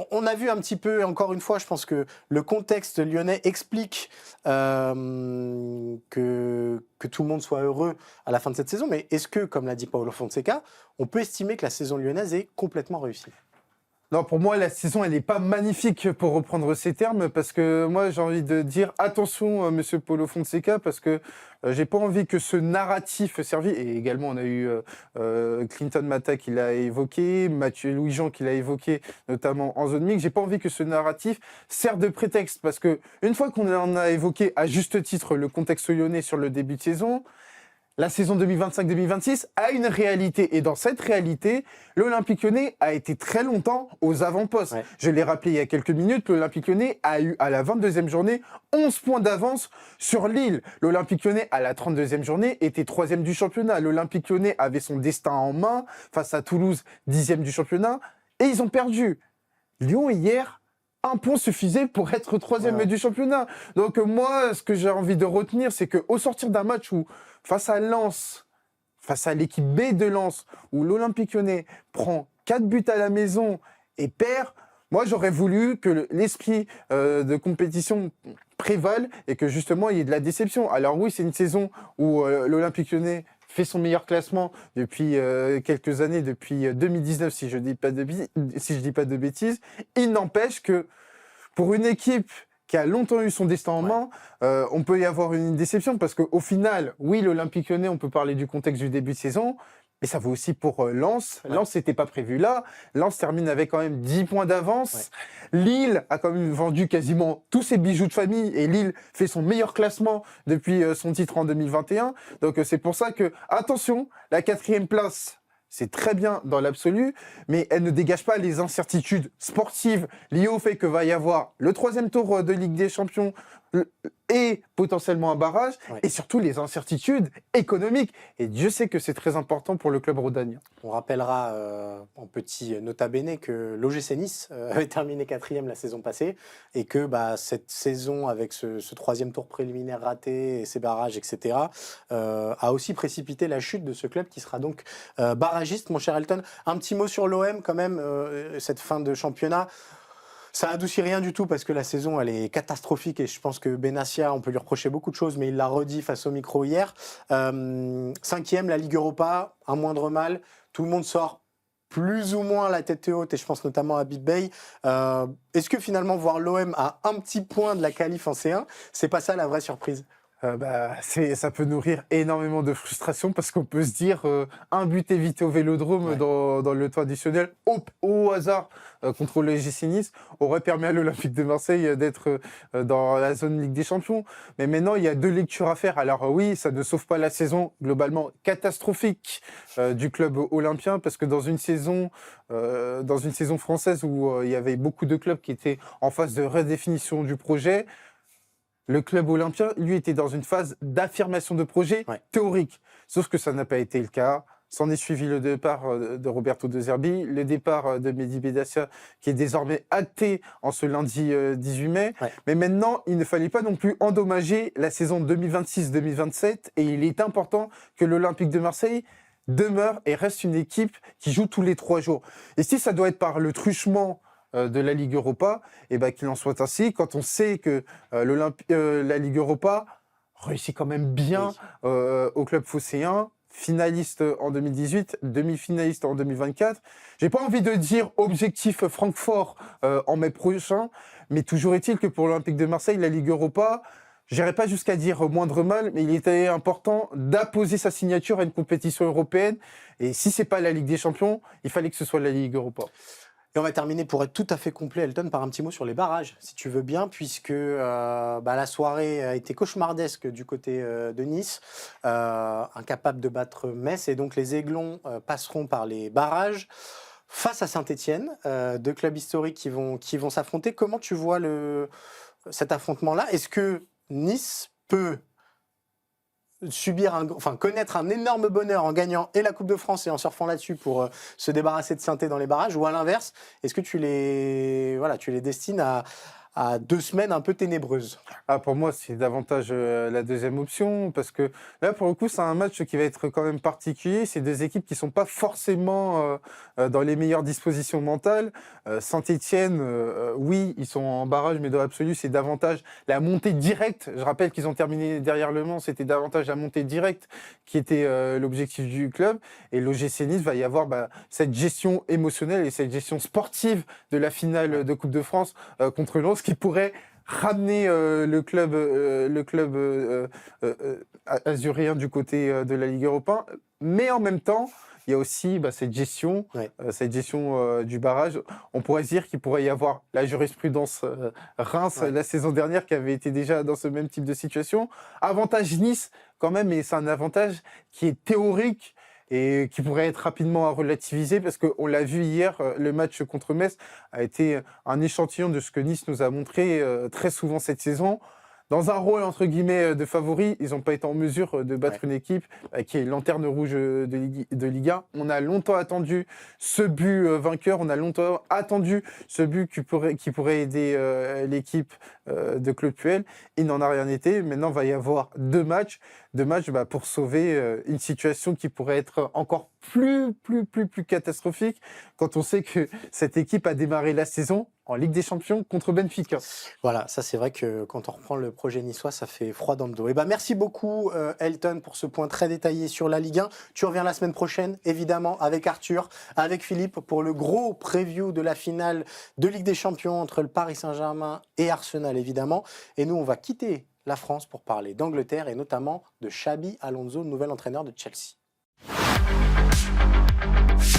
On a vu un petit peu, encore une fois, je pense que le contexte lyonnais explique que tout le monde soit heureux à la fin de cette saison. Mais est-ce que, comme l'a dit Paulo Fonseca, on peut estimer que la saison lyonnaise est complètement réussie ? Non, pour moi, la saison, elle n'est pas magnifique, pour reprendre ces termes, parce que moi, j'ai envie de dire attention, monsieur Paulo Fonseca, parce que j'ai pas envie que ce narratif servi, et également on a eu Clinton Mata qui l'a évoqué, Mathieu Louis-Jean qui l'a évoqué, notamment en zone mixte, j'ai pas envie que ce narratif serve de prétexte, parce que une fois qu'on en a évoqué à juste titre le contexte lyonnais sur le début de saison, la saison 2025-2026 a une réalité. Et dans cette réalité, l'Olympique Lyonnais a été très longtemps aux avant-postes. Ouais. Je l'ai rappelé il y a quelques minutes, l'Olympique Lyonnais a eu à la 22e journée 11 points d'avance sur Lille. L'Olympique Lyonnais, à la 32e journée, était 3e du championnat. L'Olympique Lyonnais avait son destin en main face à Toulouse, 10e du championnat. Et ils ont perdu. Lyon, hier, un point suffisait pour être 3e du championnat. Donc moi, ce que j'ai envie de retenir, c'est qu'au sortir d'un match où face à Lens, face à l'équipe B de Lens, où l'Olympique Lyonnais prend 4 buts à la maison et perd, moi j'aurais voulu que l'esprit de compétition prévale et que justement il y ait de la déception. Alors oui, c'est une saison où l'Olympique Lyonnais fait son meilleur classement depuis quelques années, depuis 2019 si je dis pas de bêtises. Il n'empêche que pour une équipe qui a longtemps eu son destin en main, on peut y avoir une déception parce qu'au final, oui, l'Olympique Lyonnais, on peut parler du contexte du début de saison, mais ça vaut aussi pour Lens. Lens, c'était pas prévu là. Lens termine avec quand même 10 points d'avance. Lille a quand même vendu quasiment tous ses bijoux de famille et Lille fait son meilleur classement depuis son titre en 2021. Donc c'est pour ça que, attention, la 4e place, c'est très bien dans l'absolu, mais elle ne dégage pas les incertitudes sportives liées au fait que va y avoir le 3e tour de Ligue des Champions et potentiellement un barrage, et surtout les incertitudes économiques. Et Dieu sait que c'est très important pour le club rhodanien. On rappellera en petit nota bene que l'OGC Nice avait terminé 4e la saison passée, et que cette saison, avec ce 3e tour préliminaire raté, et ses barrages, etc., a aussi précipité la chute de ce club qui sera donc barragiste. Mon cher Elton, un petit mot sur l'OM quand même, cette fin de championnat. Ça adoucit rien du tout parce que la saison, elle est catastrophique et je pense que Benassia, on peut lui reprocher beaucoup de choses, mais il l'a redit face au micro hier. 5e, la Ligue Europa, un moindre mal. Tout le monde sort plus ou moins la tête haute et je pense notamment à Big Bay. Est-ce que finalement, voir l'OM à un petit point de la qualif en C1, c'est pas ça la vraie surprise ? Ça peut nourrir énormément de frustration parce qu'on peut se dire un but évité au Vélodrome dans le temps additionnel au hasard contre le GC Nice aurait permis à l'Olympique de Marseille d'être dans la zone Ligue des Champions. Mais maintenant, il y a 2 lectures à faire. Alors oui, ça ne sauve pas la saison globalement catastrophique du club olympien parce que dans une saison française où il y avait beaucoup de clubs qui étaient en phase de redéfinition du projet, le club olympien, lui, était dans une phase d'affirmation de projet théorique. Sauf que ça n'a pas été le cas. S'en est suivi le départ de Roberto De Zerbi, le départ de Mehdi Benassia, qui est désormais acté en ce lundi 18 mai. Mais maintenant, il ne fallait pas non plus endommager la saison 2026-2027. Et il est important que l'Olympique de Marseille demeure et reste une équipe qui joue tous les 3 jours. Et si ça doit être par le truchement de la Ligue Europa, et qu'il en soit ainsi. Quand on sait que la Ligue Europa réussit quand même bien Oui. au club phocéen, finaliste en 2018, demi-finaliste en 2024. J'ai pas envie de dire objectif Francfort en mai prochain, mais toujours est-il que pour l'Olympique de Marseille, la Ligue Europa, j'irai pas jusqu'à dire moindre mal, mais il était important d'apposer sa signature à une compétition européenne. Et si c'est pas la Ligue des Champions, il fallait que ce soit la Ligue Europa. Et on va terminer pour être tout à fait complet, Elton, par un petit mot sur les barrages, si tu veux bien, puisque la soirée a été cauchemardesque du côté de Nice, incapable de battre Metz, et donc les Aiglons passeront par les barrages face à Saint-Étienne, deux clubs historiques qui vont s'affronter. Comment tu vois cet affrontement-là? Est-ce que Nice peut connaître un énorme bonheur en gagnant et la Coupe de France et en surfant là-dessus pour se débarrasser de Saint-Étienne dans les barrages, ou à l'inverse, est-ce que tu les destines à 2 semaines un peu ténébreuses? Ah, pour moi, c'est davantage la deuxième option, parce que là, pour le coup, c'est un match qui va être quand même particulier. C'est deux équipes qui sont pas forcément dans les meilleures dispositions mentales. Saint-Étienne, oui, ils sont en barrage, mais dans l'absolu, c'est davantage la montée directe. Je rappelle qu'ils ont terminé derrière Le Mans, c'était davantage la montée directe qui était l'objectif du club. Et l'OGC Nice va y avoir cette gestion émotionnelle et cette gestion sportive de la finale de Coupe de France contre Lens qui pourrait ramener le club azurien du côté de la Ligue Europa. Mais en même temps, il y a aussi cette gestion, du barrage. On pourrait se dire qu'il pourrait y avoir la jurisprudence Reims la saison dernière qui avait été déjà dans ce même type de situation. Avantage Nice quand même, et c'est un avantage qui est théorique et qui pourrait être rapidement à relativiser parce qu'on l'a vu hier, le match contre Metz a été un échantillon de ce que Nice nous a montré très souvent cette saison. Dans un rôle entre guillemets de favori, ils n'ont pas été en mesure de battre une équipe qui est lanterne rouge de Ligue 1. On a longtemps attendu ce but vainqueur, on a longtemps attendu ce but qui pourrait aider l'équipe de Claude Puel. Il n'en a rien été. Maintenant, il va y avoir deux matchs pour sauver une situation qui pourrait être encore plus catastrophique quand on sait que cette équipe a démarré la saison en Ligue des Champions contre Benfica. Voilà, ça c'est vrai que quand on reprend le projet niçois, ça fait froid dans le dos. Merci beaucoup Elton pour ce point très détaillé sur la Ligue 1. Tu reviens la semaine prochaine, évidemment, avec Arthur, avec Philippe, pour le gros preview de la finale de Ligue des Champions entre le Paris Saint-Germain et Arsenal, évidemment. Et nous, on va quitter la France pour parler d'Angleterre et notamment de Xabi Alonso, nouvel entraîneur de Chelsea.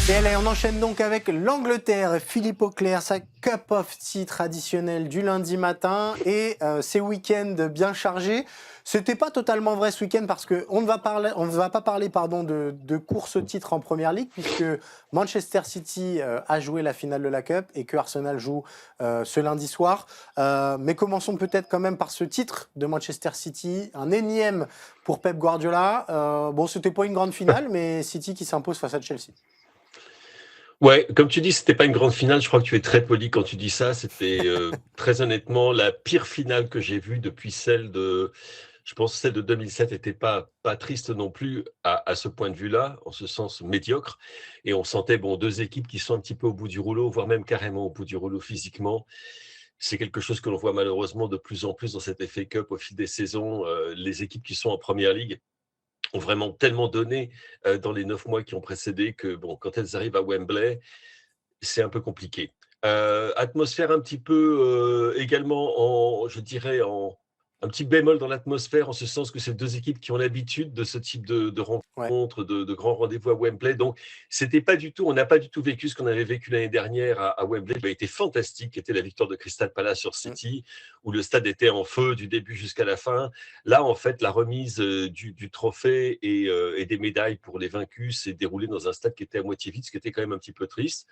Et allez, on enchaîne donc avec l'Angleterre. Philippe Auclair, sa cup of tea traditionnelle du lundi matin et ces week-ends bien chargés. C'était pas totalement vrai ce week-end parce qu'on ne va pas parler de course au titre en Première Ligue puisque Manchester City a joué la finale de la Cup et que Arsenal joue ce lundi soir. Mais commençons peut-être quand même par ce titre de Manchester City, un énième pour Pep Guardiola. C'était pas une grande finale, mais City qui s'impose face à Chelsea. Ouais, comme tu dis, c'était pas une grande finale. Je crois que tu es très poli quand tu dis ça. C'était très honnêtement la pire finale que j'ai vue depuis je pense que celle de 2007 n'était pas triste non plus à ce point de vue-là, en ce sens médiocre. Et on sentait deux équipes qui sont un petit peu au bout du rouleau, voire même carrément au bout du rouleau physiquement. C'est quelque chose que l'on voit malheureusement de plus en plus dans cette FA Cup au fil des saisons. Les équipes qui sont en Première Ligue ont vraiment tellement donné dans les 9 mois qui ont précédé que quand elles arrivent à Wembley, c'est un peu compliqué. Atmosphère un petit peu également, je dirais, un petit bémol dans l'atmosphère, en ce sens que c'est deux équipes qui ont l'habitude de ce type de rencontres, de grands rendez-vous à Wembley. Donc, on n'a pas du tout vécu ce qu'on avait vécu l'année dernière à Wembley, qui a été fantastique, qui était la victoire de Crystal Palace sur City, où le stade était en feu du début jusqu'à la fin. Là, en fait, la remise du trophée et des médailles pour les vaincus s'est déroulée dans un stade qui était à moitié vide, ce qui était quand même un petit peu triste.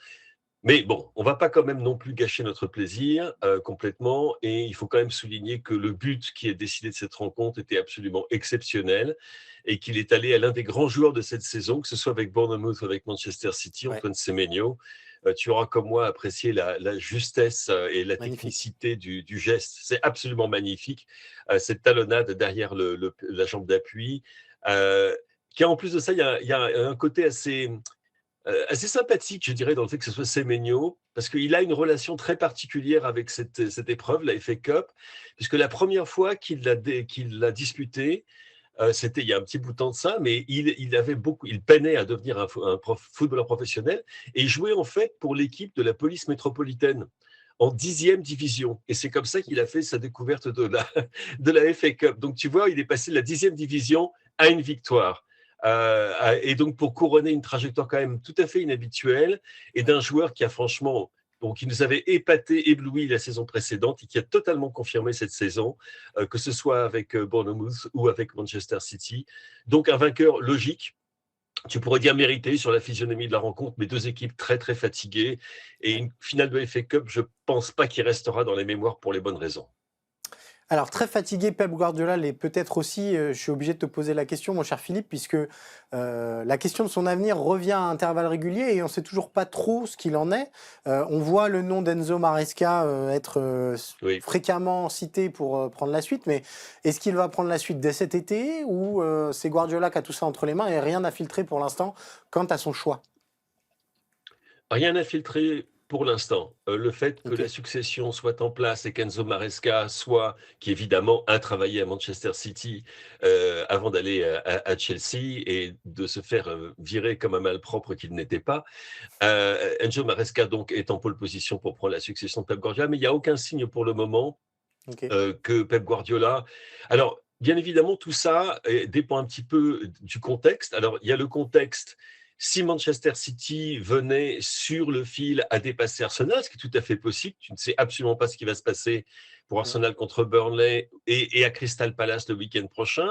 Mais on ne va pas quand même non plus gâcher notre plaisir complètement. Et il faut quand même souligner que le but qui est décidé de cette rencontre était absolument exceptionnel et qu'il est allé à l'un des grands joueurs de cette saison, que ce soit avec Bournemouth ou avec Manchester City, Antoine Semenyo. Tu auras comme moi apprécié la justesse et la technicité du geste. C'est absolument magnifique. Cette talonnade derrière la jambe d'appui. Qui en plus de ça, il y a un côté assez assez sympathique, je dirais, dans le fait que ce soit Semenyo, parce qu'il a une relation très particulière avec cette épreuve, la FA Cup, puisque la première fois qu'il l'a disputée, c'était il y a un petit bout de temps de ça, mais il peinait à devenir footballeur professionnel et il jouait en fait pour l'équipe de la police métropolitaine en 10e division. Et c'est comme ça qu'il a fait sa découverte de la FA Cup. Donc tu vois, il est passé de la 10e division à une victoire. Et donc pour couronner une trajectoire quand même tout à fait inhabituelle et d'un joueur qui a franchement qui nous avait ébloui la saison précédente et qui a totalement confirmé cette saison, que ce soit avec Bournemouth ou avec Manchester City. Donc un vainqueur logique, tu pourrais dire mérité sur la physionomie de la rencontre, mais deux équipes très très fatiguées et une finale de FA Cup, je pense pas qu'il restera dans les mémoires pour les bonnes raisons. Alors, très fatigué, Pep Guardiola l'est peut-être aussi. Je suis obligé de te poser la question, mon cher Philippe, puisque la question de son avenir revient à intervalles réguliers et on ne sait toujours pas trop ce qu'il en est. On voit le nom d'Enzo Maresca être Oui. fréquemment cité pour prendre la suite, mais est-ce qu'il va prendre la suite dès cet été ou c'est Guardiola qui a tout ça entre les mains et rien n'a filtré pour l'instant quant à son choix? Rien n'a filtré pour l'instant. Le fait que Ok. la succession soit en place et qu'Enzo Maresca qui évidemment a travaillé à Manchester City avant d'aller à Chelsea et de se faire virer comme un malpropre qu'il n'était pas. Enzo Maresca donc est en pole position pour prendre la succession de Pep Guardiola, mais il n'y a aucun signe pour le moment Ok. que Pep Guardiola. Alors, bien évidemment, tout ça dépend un petit peu du contexte. Alors, il y a le contexte. Si Manchester City venait sur le fil à dépasser Arsenal, ce qui est tout à fait possible, tu ne sais absolument pas ce qui va se passer pour Arsenal contre Burnley et à Crystal Palace le week-end prochain.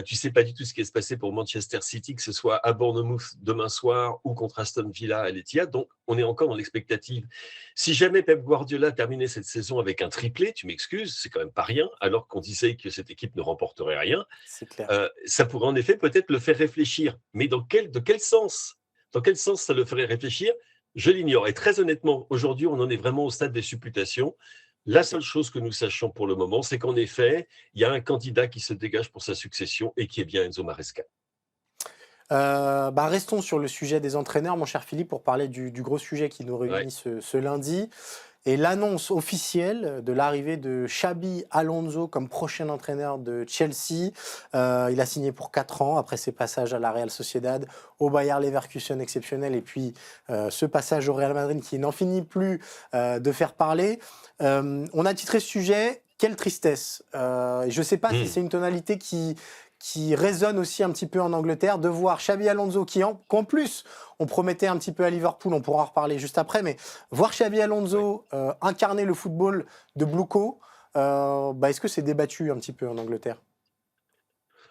Tu ne sais pas du tout ce qui va se passer pour Manchester City, que ce soit à Bournemouth demain soir ou contre Aston Villa à l'Etihad. Donc, on est encore dans l'expectative. Si jamais Pep Guardiola terminait cette saison avec un triplé, tu m'excuses, c'est quand même pas rien, alors qu'on disait que cette équipe ne remporterait rien. C'est clair. Ça pourrait en effet peut-être le faire réfléchir. Mais de quel sens ça le ferait réfléchir? Je l'ignore. Et très honnêtement, aujourd'hui, on en est vraiment au stade des supputations. La seule chose que nous sachons pour le moment, c'est qu'en effet, il y a un candidat qui se dégage pour sa succession et qui est bien Enzo Maresca. Restons sur le sujet des entraîneurs, mon cher Philippe, pour parler du gros sujet qui nous réunit ce lundi. Et l'annonce officielle de l'arrivée de Xabi Alonso comme prochain entraîneur de Chelsea. Il a signé pour 4 ans après ses passages à la Real Sociedad, au Bayer Leverkusen exceptionnel et puis ce passage au Real Madrid qui n'en finit plus de faire parler. On a titré ce sujet « Quelle tristesse ». Je ne sais pas si c'est une tonalité qui résonne aussi un petit peu en Angleterre, de voir Xabi Alonso qu'en plus, on promettait un petit peu à Liverpool, on pourra en reparler juste après, mais voir Xabi Alonso incarner le football de Bluco, est-ce que c'est débattu un petit peu en Angleterre?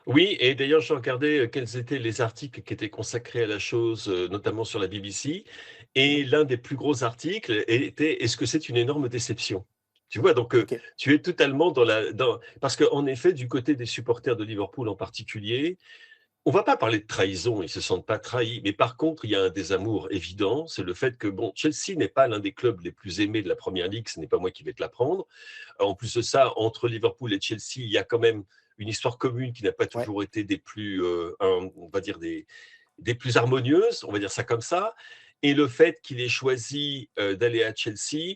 Oui, et d'ailleurs, je regardais quels étaient les articles qui étaient consacrés à la chose, notamment sur la BBC, et l'un des plus gros articles était « Est-ce que c'est une énorme déception ?» Tu vois, donc Ok. tu es totalement parce qu'en effet, du côté des supporters de Liverpool en particulier, on va pas parler de trahison, ils se sentent pas trahis, mais par contre, il y a un désamour évident, c'est le fait que Chelsea n'est pas l'un des clubs les plus aimés de la Première Ligue, ce n'est pas moi qui vais te l'apprendre. En plus de ça, entre Liverpool et Chelsea, il y a quand même une histoire commune qui n'a pas toujours été des plus, on va dire des plus harmonieuses, on va dire ça comme ça. Et le fait qu'il ait choisi d'aller à Chelsea,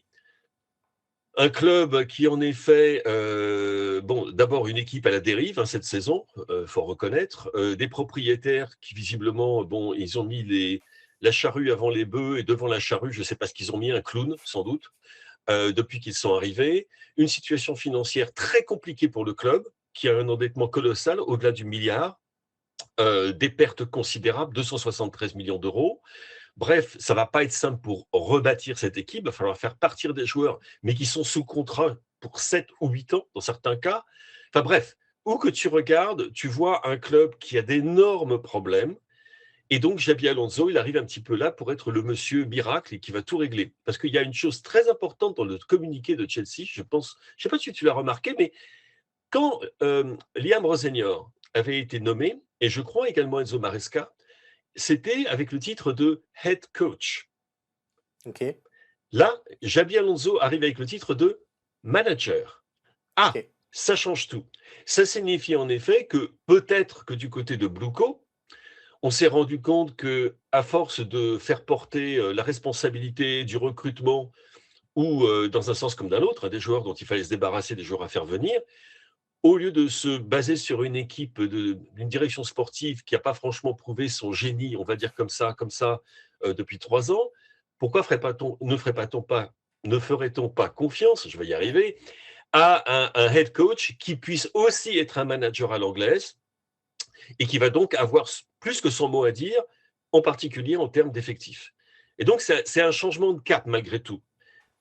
un club qui, en effet, d'abord une équipe à la dérive cette saison, faut reconnaître, des propriétaires qui visiblement, ils ont mis la charrue avant les bœufs et devant la charrue, je ne sais pas ce qu'ils ont mis, un clown sans doute, depuis qu'ils sont arrivés, une situation financière très compliquée pour le club, qui a un endettement colossal, au-delà du milliard, des pertes considérables, 273 millions d'euros. Bref, ça ne va pas être simple pour rebâtir cette équipe. Il va falloir faire partir des joueurs, mais qui sont sous contrat pour 7 ou 8 ans, dans certains cas. Enfin bref, où que tu regardes, tu vois un club qui a d'énormes problèmes. Et donc, Xabi Alonso, il arrive un petit peu là pour être le monsieur miracle et qui va tout régler. Parce qu'il y a une chose très importante dans le communiqué de Chelsea, je ne sais pas si tu l'as remarqué, mais quand Liam Rosenior avait été nommé, et je crois également Enzo Maresca, c'était avec le titre de head coach. Ok. Là, Xabi Alonso arrive avec le titre de manager. Ah, Ok. ça change tout. Ça signifie en effet que peut-être que du côté de Bluco, on s'est rendu compte que, à force de faire porter la responsabilité du recrutement ou dans un sens comme dans l'autre, des joueurs dont il fallait se débarrasser, des joueurs à faire venir, au lieu de se baser sur une équipe d'une direction sportive qui n'a pas franchement prouvé son génie, on va dire comme ça, depuis 3 ans, pourquoi ne ferait-on pas confiance, je vais y arriver, à un head coach qui puisse aussi être un manager à l'anglaise et qui va donc avoir plus que son mot à dire, en particulier en termes d'effectifs. Et donc, c'est un changement de cap malgré tout.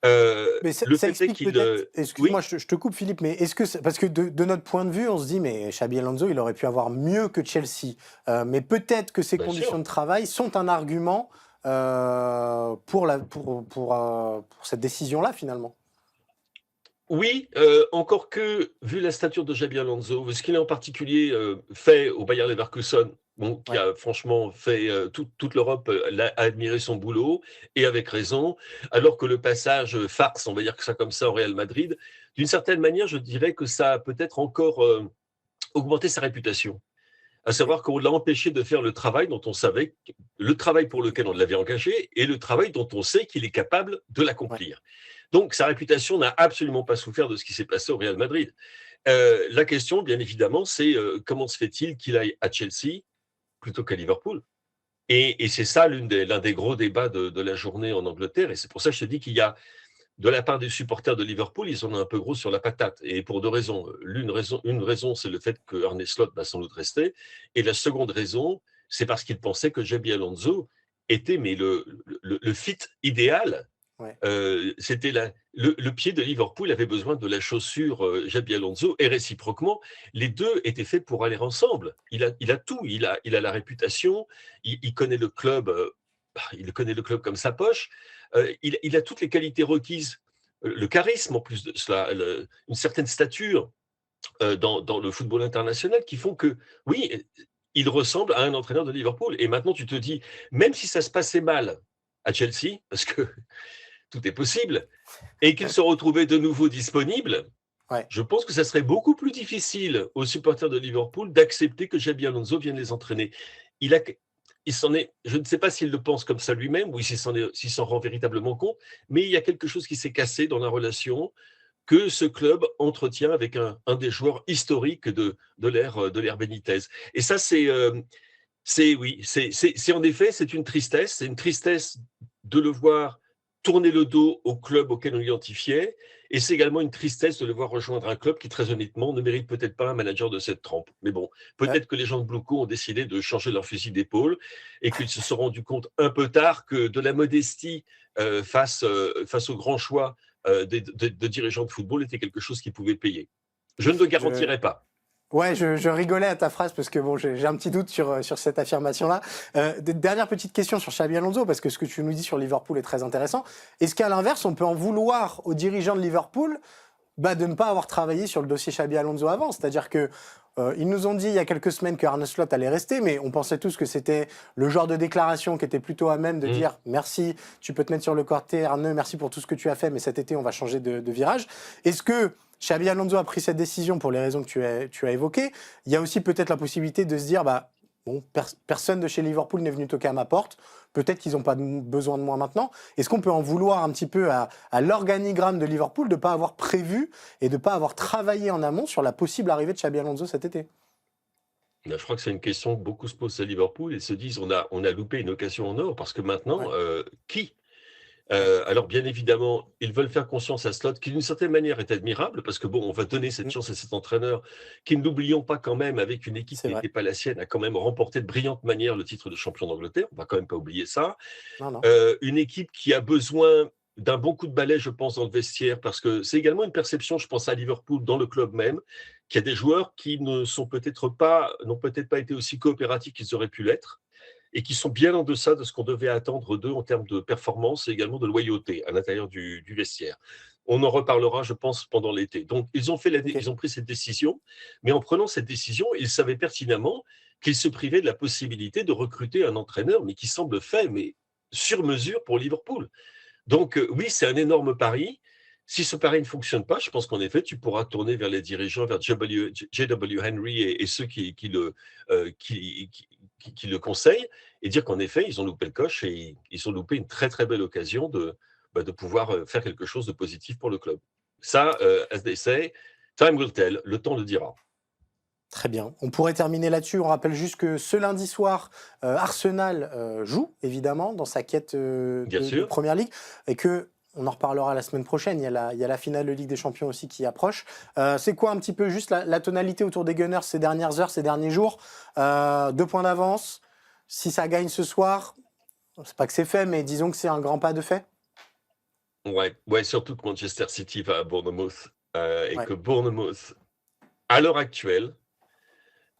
Mais ça, Le ça fait est explique qu'il... peut-être, excuse-moi, oui, je te coupe Philippe, mais est-ce que, parce que de notre point de vue, on se dit, mais Xabi Alonso, il aurait pu avoir mieux que Chelsea. Mais peut-être que ses bien conditions sûr. de travail sont un argument pour cette décision-là, finalement. Oui, encore que, vu la stature de Xabi Alonso, vu ce qu'il a en particulier fait au Bayer Leverkusen, bon, qui Ouais. a franchement fait toute l'Europe a admiré son boulot, et avec raison, alors que le passage farce, on va dire que ça comme ça, au Real Madrid, d'une certaine manière, je dirais que ça a peut-être encore augmenté sa réputation. À Ok. savoir qu'on l'a empêché de faire le travail dont on savait, le travail pour lequel on l'avait engagé et le travail dont on sait qu'il est capable de Ouais. l'accomplir. Donc, sa réputation n'a absolument pas souffert de ce qui s'est passé au Real Madrid. La question, bien évidemment, c'est comment se fait-il qu'il aille à Chelsea plutôt qu'à Liverpool? Et c'est ça l'un des gros débats de la journée en Angleterre. Et c'est pour ça que je te dis qu'il y a, de la part des supporters de Liverpool, ils en ont un peu gros sur la patate. Et pour deux raisons. Une raison, c'est le fait que Arne Slot va sans doute rester. Et la seconde raison, c'est parce qu'ils pensaient que Xabi Alonso était mais le fit idéal. Ouais. C'était le pied de Liverpool avait besoin de la chaussure Xabi Alonso, et réciproquement, les deux étaient faits pour aller ensemble. Il a tout, il a la réputation, il connaît le club, il connaît le club comme sa poche, il a toutes les qualités requises, le charisme en plus de cela, une certaine stature dans le football international qui font que, oui, il ressemble à un entraîneur de Liverpool. Et maintenant, tu te dis, même si ça se passait mal à Chelsea, parce que tout est possible, et qu'il se retrouvait de nouveau disponible, Ouais. je pense que ça serait beaucoup plus difficile aux supporters de Liverpool d'accepter que Xabi Alonso vienne les entraîner. Il a, il s'en est, je ne sais pas s'il le pense comme ça lui-même ou s'il s'en rend véritablement compte, mais il y a quelque chose qui s'est cassé dans la relation que ce club entretient avec un des joueurs historiques de l'ère Benitez. Et ça, oui, c'est en effet, c'est une tristesse de le voir tourner le dos au club auquel on l'identifiait, et c'est également une tristesse de le voir rejoindre un club qui, très honnêtement, ne mérite peut-être pas un manager de cette trempe. Mais bon, Euh, peut-être que les gens de Bluco ont décidé de changer leur fusil d'épaule et qu'ils se sont rendus compte un peu tard que de la modestie face au grand choix de dirigeants de football était quelque chose qui pouvait payer. Je ne le je, garantirai pas. Ouais, je rigolais à ta phrase parce que bon, j'ai un petit doute sur cette affirmation-là. Dernière petite question sur Xabi Alonso, parce que ce que tu nous dis sur Liverpool est très intéressant. Est-ce qu'à l'inverse, on peut en vouloir aux dirigeants de Liverpool de ne pas avoir travaillé sur le dossier Xabi Alonso avant? C'est-à-dire que ils nous ont dit il y a quelques semaines que Arne Slot allait rester, mais on pensait tous que c'était le genre de déclaration qui était plutôt à même de dire merci, tu peux te mettre sur le côté, Arne, merci pour tout ce que tu as fait, mais cet été on va changer de virage. Est-ce que Xabi Alonso a pris cette décision pour les raisons que tu as évoquées? Il y a aussi peut-être la possibilité de se dire bon, personne de chez Liverpool n'est venu toquer à ma porte. Peut-être qu'ils n'ont pas besoin de moi maintenant. Est-ce qu'on peut en vouloir un petit peu à l'organigramme de Liverpool de ne pas avoir prévu et de ne pas avoir travaillé en amont sur la possible arrivée de Xabi Alonso cet été? Je crois que c'est une question que beaucoup se posent à Liverpool et se disent on a loupé une occasion en or parce que maintenant, Ouais, qui ouais. alors bien évidemment, ils veulent faire conscience à Slot, qui d'une certaine manière est admirable, parce que bon, on va donner cette Mm, chance à cet entraîneur, qui, n'oublions pas quand même, avec une équipe c'est qui vrai. n'était pas la sienne, a quand même remporté de brillante manière le titre de champion d'Angleterre, on va quand même pas oublier ça. Non, non. Une équipe qui a besoin d'un bon coup de balai, je pense, dans le vestiaire, parce que c'est également une perception, je pense à Liverpool, dans le club même, qu'il y a des joueurs qui n'ont peut-être pas été aussi coopératifs qu'ils auraient pu l'être, et qui sont bien en deçà de ce qu'on devait attendre d'eux en termes de performance et également de loyauté à l'intérieur du vestiaire. On en reparlera, je pense, pendant l'été. Donc, Ok. ils ont pris cette décision, mais en prenant cette décision, ils savaient pertinemment qu'ils se privaient de la possibilité de recruter un entraîneur, mais qui semble fait, mais sur mesure pour Liverpool. Donc, oui, c'est un énorme pari. Si ce pari ne fonctionne pas, je pense qu'en effet, tu pourras tourner vers les dirigeants, vers J.W. Henry et ceux qui le conseillent, et dire qu'en effet, ils ont loupé le coche et ils ont loupé une très très belle occasion de pouvoir faire quelque chose de positif pour le club. Ça, as they say, time will tell, le temps le dira. Très bien. On pourrait terminer là-dessus. On rappelle juste que ce lundi soir, Arsenal joue, évidemment, dans sa quête Bien de sûr. Première Ligue. Et que, on en reparlera la semaine prochaine, il y a la finale de Ligue des Champions aussi qui approche. C'est quoi un petit peu juste la tonalité autour des Gunners ces dernières heures, ces derniers jours 2 points d'avance. Si ça gagne ce soir, c'est pas que c'est fait, mais disons que c'est un grand pas de fait. Ouais, surtout que Manchester City va à Bournemouth et Ouais. que Bournemouth, à l'heure actuelle,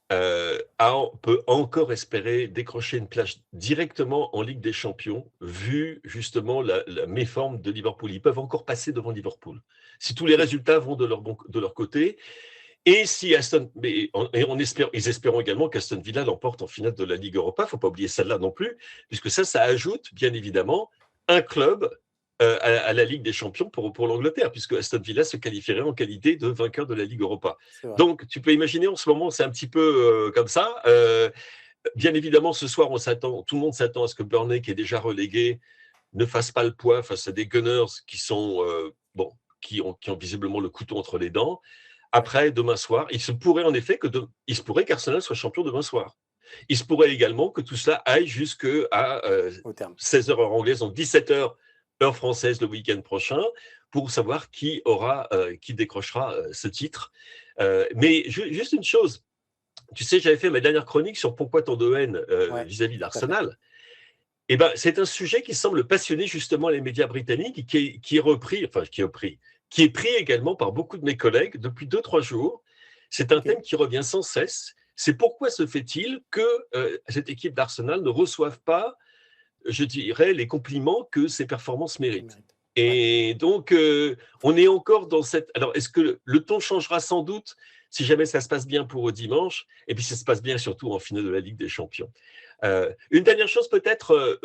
peut encore espérer décrocher une place directement en Ligue des Champions, vu justement la méforme de Liverpool. Ils peuvent encore passer devant Liverpool. Si tous les résultats vont de leur côté, et si ils espérons également qu'Aston Villa l'emporte en finale de la Ligue Europa. Il ne faut pas oublier celle-là non plus, puisque ça ajoute bien évidemment un club à la Ligue des Champions pour l'Angleterre, puisque Aston Villa se qualifierait en qualité de vainqueur de la Ligue Europa. Donc, tu peux imaginer, en ce moment, c'est un petit peu comme ça. Bien évidemment, ce soir, tout le monde s'attend à ce que Burnley, qui est déjà relégué, ne fasse pas le poids face à des Gunners qui ont visiblement le couteau entre les dents. Après, demain soir, il se pourrait en effet qu'Arsenal soit champion demain soir. Il se pourrait également que tout cela aille jusqu'à 16h heure anglaise, donc 17h heure française le week-end prochain, pour savoir qui décrochera ce titre. Mais juste une chose, tu sais, j'avais fait ma dernière chronique sur pourquoi tant de haine vis-à-vis d'Arsenal. Et ben, c'est un sujet qui semble passionner justement les médias britanniques, qui est pris également par beaucoup de mes collègues depuis 2-3 jours. C'est un thème qui revient sans cesse. C'est pourquoi se fait-il que cette équipe d'Arsenal ne reçoive pas, je dirais, les compliments que ses performances méritent. Et donc, on est encore dans cette... Alors, est-ce que le ton changera? Sans doute, si jamais ça se passe bien pour dimanche, et puis ça se passe bien surtout en finale de la Ligue des Champions. Une dernière chose peut-être,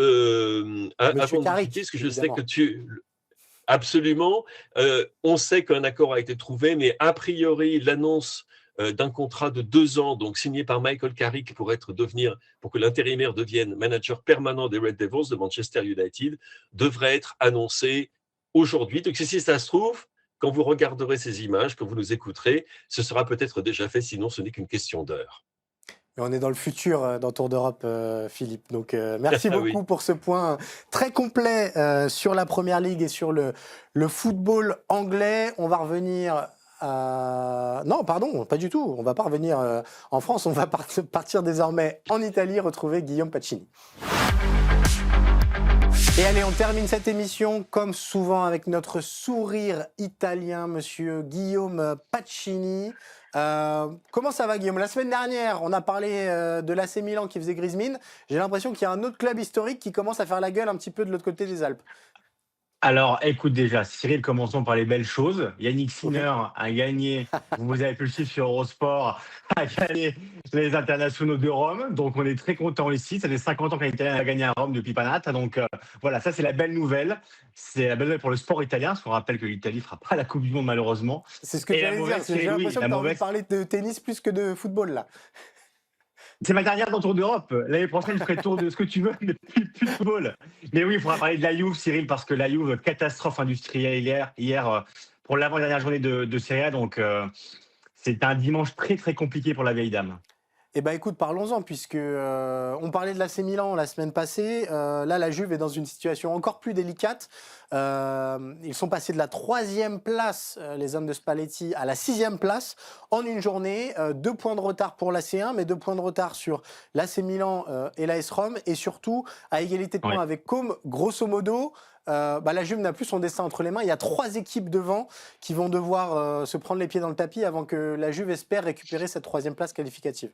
avant de quitter, parce que je sais que tu... Absolument. On sait qu'un accord a été trouvé, mais a priori, l'annonce d'un contrat de 2 ans, donc signé par Michael Carrick pour que l'intérimaire devienne manager permanent des Red Devils de Manchester United, devrait être annoncée aujourd'hui. Donc si ça se trouve, quand vous regarderez ces images, quand vous nous écouterez, ce sera peut-être déjà fait, sinon ce n'est qu'une question d'heure. Et on est dans le futur dans Tour d'Europe, Philippe. Donc, merci beaucoup pour ce point très complet sur la Première Ligue et sur le football anglais. On va revenir... Non, pardon, pas du tout. On ne va pas revenir en France. On va partir désormais en Italie, retrouver Guillaume Pacini. Et allez, on termine cette émission comme souvent avec notre sourire italien, monsieur Guillaume Pacini. Comment ça va, Guillaume? La semaine dernière, on a parlé de l'AC Milan qui faisait grise mine. J'ai l'impression qu'il y a un autre club historique qui commence à faire la gueule un petit peu de l'autre côté des Alpes. Alors, écoute déjà, Cyril, commençons par les belles choses. Yannick Sinner a gagné, vous avez pu le suivre sur Eurosport, a gagné les internationaux de Rome. Donc, on est très contents ici. Ça fait 50 ans qu'un Italien a gagné à Rome depuis Panate. Donc, voilà, ça, c'est la belle nouvelle. C'est la belle nouvelle pour le sport italien, parce qu'on rappelle que l'Italie ne fera pas la Coupe du Monde, malheureusement. C'est ce que j'allais dire. J'ai l'impression que tu as envie de parler de tennis plus que de football, là. C'est ma dernière dans Tour d'Europe. L'année prochaine, je ferai tour de ce que tu veux, mais plus de football. Mais oui, il faudra parler de la Juve, Cyril, parce que la Juve, catastrophe industrielle hier pour l'avant-dernière journée de Serie A. Donc, c'est un dimanche très, très compliqué pour la vieille dame. Eh bien, écoute, parlons-en, puisque on parlait de l'AC Milan la semaine passée. Là, la Juve est dans une situation encore plus délicate. Ils sont passés de la 3e place, les hommes de Spalletti, à la 6e place en une journée. 2 points de retard pour l'AC1, mais 2 points de retard sur l'AC Milan et l'AS Rome. Et surtout, à égalité de points avec Côme, grosso modo. La Juve n'a plus son destin entre les mains. Il y a 3 équipes devant qui vont devoir se prendre les pieds dans le tapis avant que la Juve espère récupérer cette 3e place qualificative.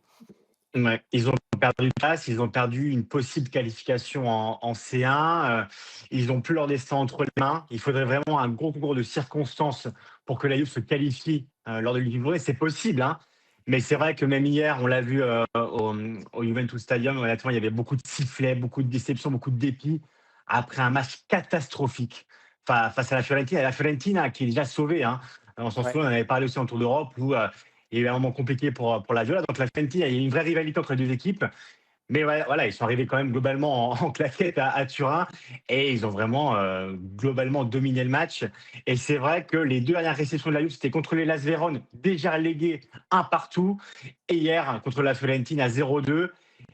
Ouais, ils ont perdu de place, ils ont perdu une possible qualification en C1. Ils n'ont plus leur destin entre les mains. Il faudrait vraiment un gros concours de circonstances pour que la Juve se qualifie lors de l'ultime journée. C'est possible, hein. Mais c'est vrai que même hier, on l'a vu au Juventus Stadium, honnêtement, il y avait beaucoup de sifflets, beaucoup de déceptions, beaucoup de dépit après un match catastrophique face à la Fiorentina qui est déjà sauvée. Hein. On s'en Ouais. souvient, on en avait parlé aussi en Tour d'Europe où il y a eu un moment compliqué pour la Viola. Donc la Fiorentina, il y a une vraie rivalité entre les deux équipes. Mais ouais, voilà, ils sont arrivés quand même globalement en claquette à Turin et ils ont vraiment globalement dominé le match. Et c'est vrai que les deux dernières réceptions de la Juve, c'était contre les Las Vérone, déjà relégués un partout, et hier contre la Fiorentina 0-2.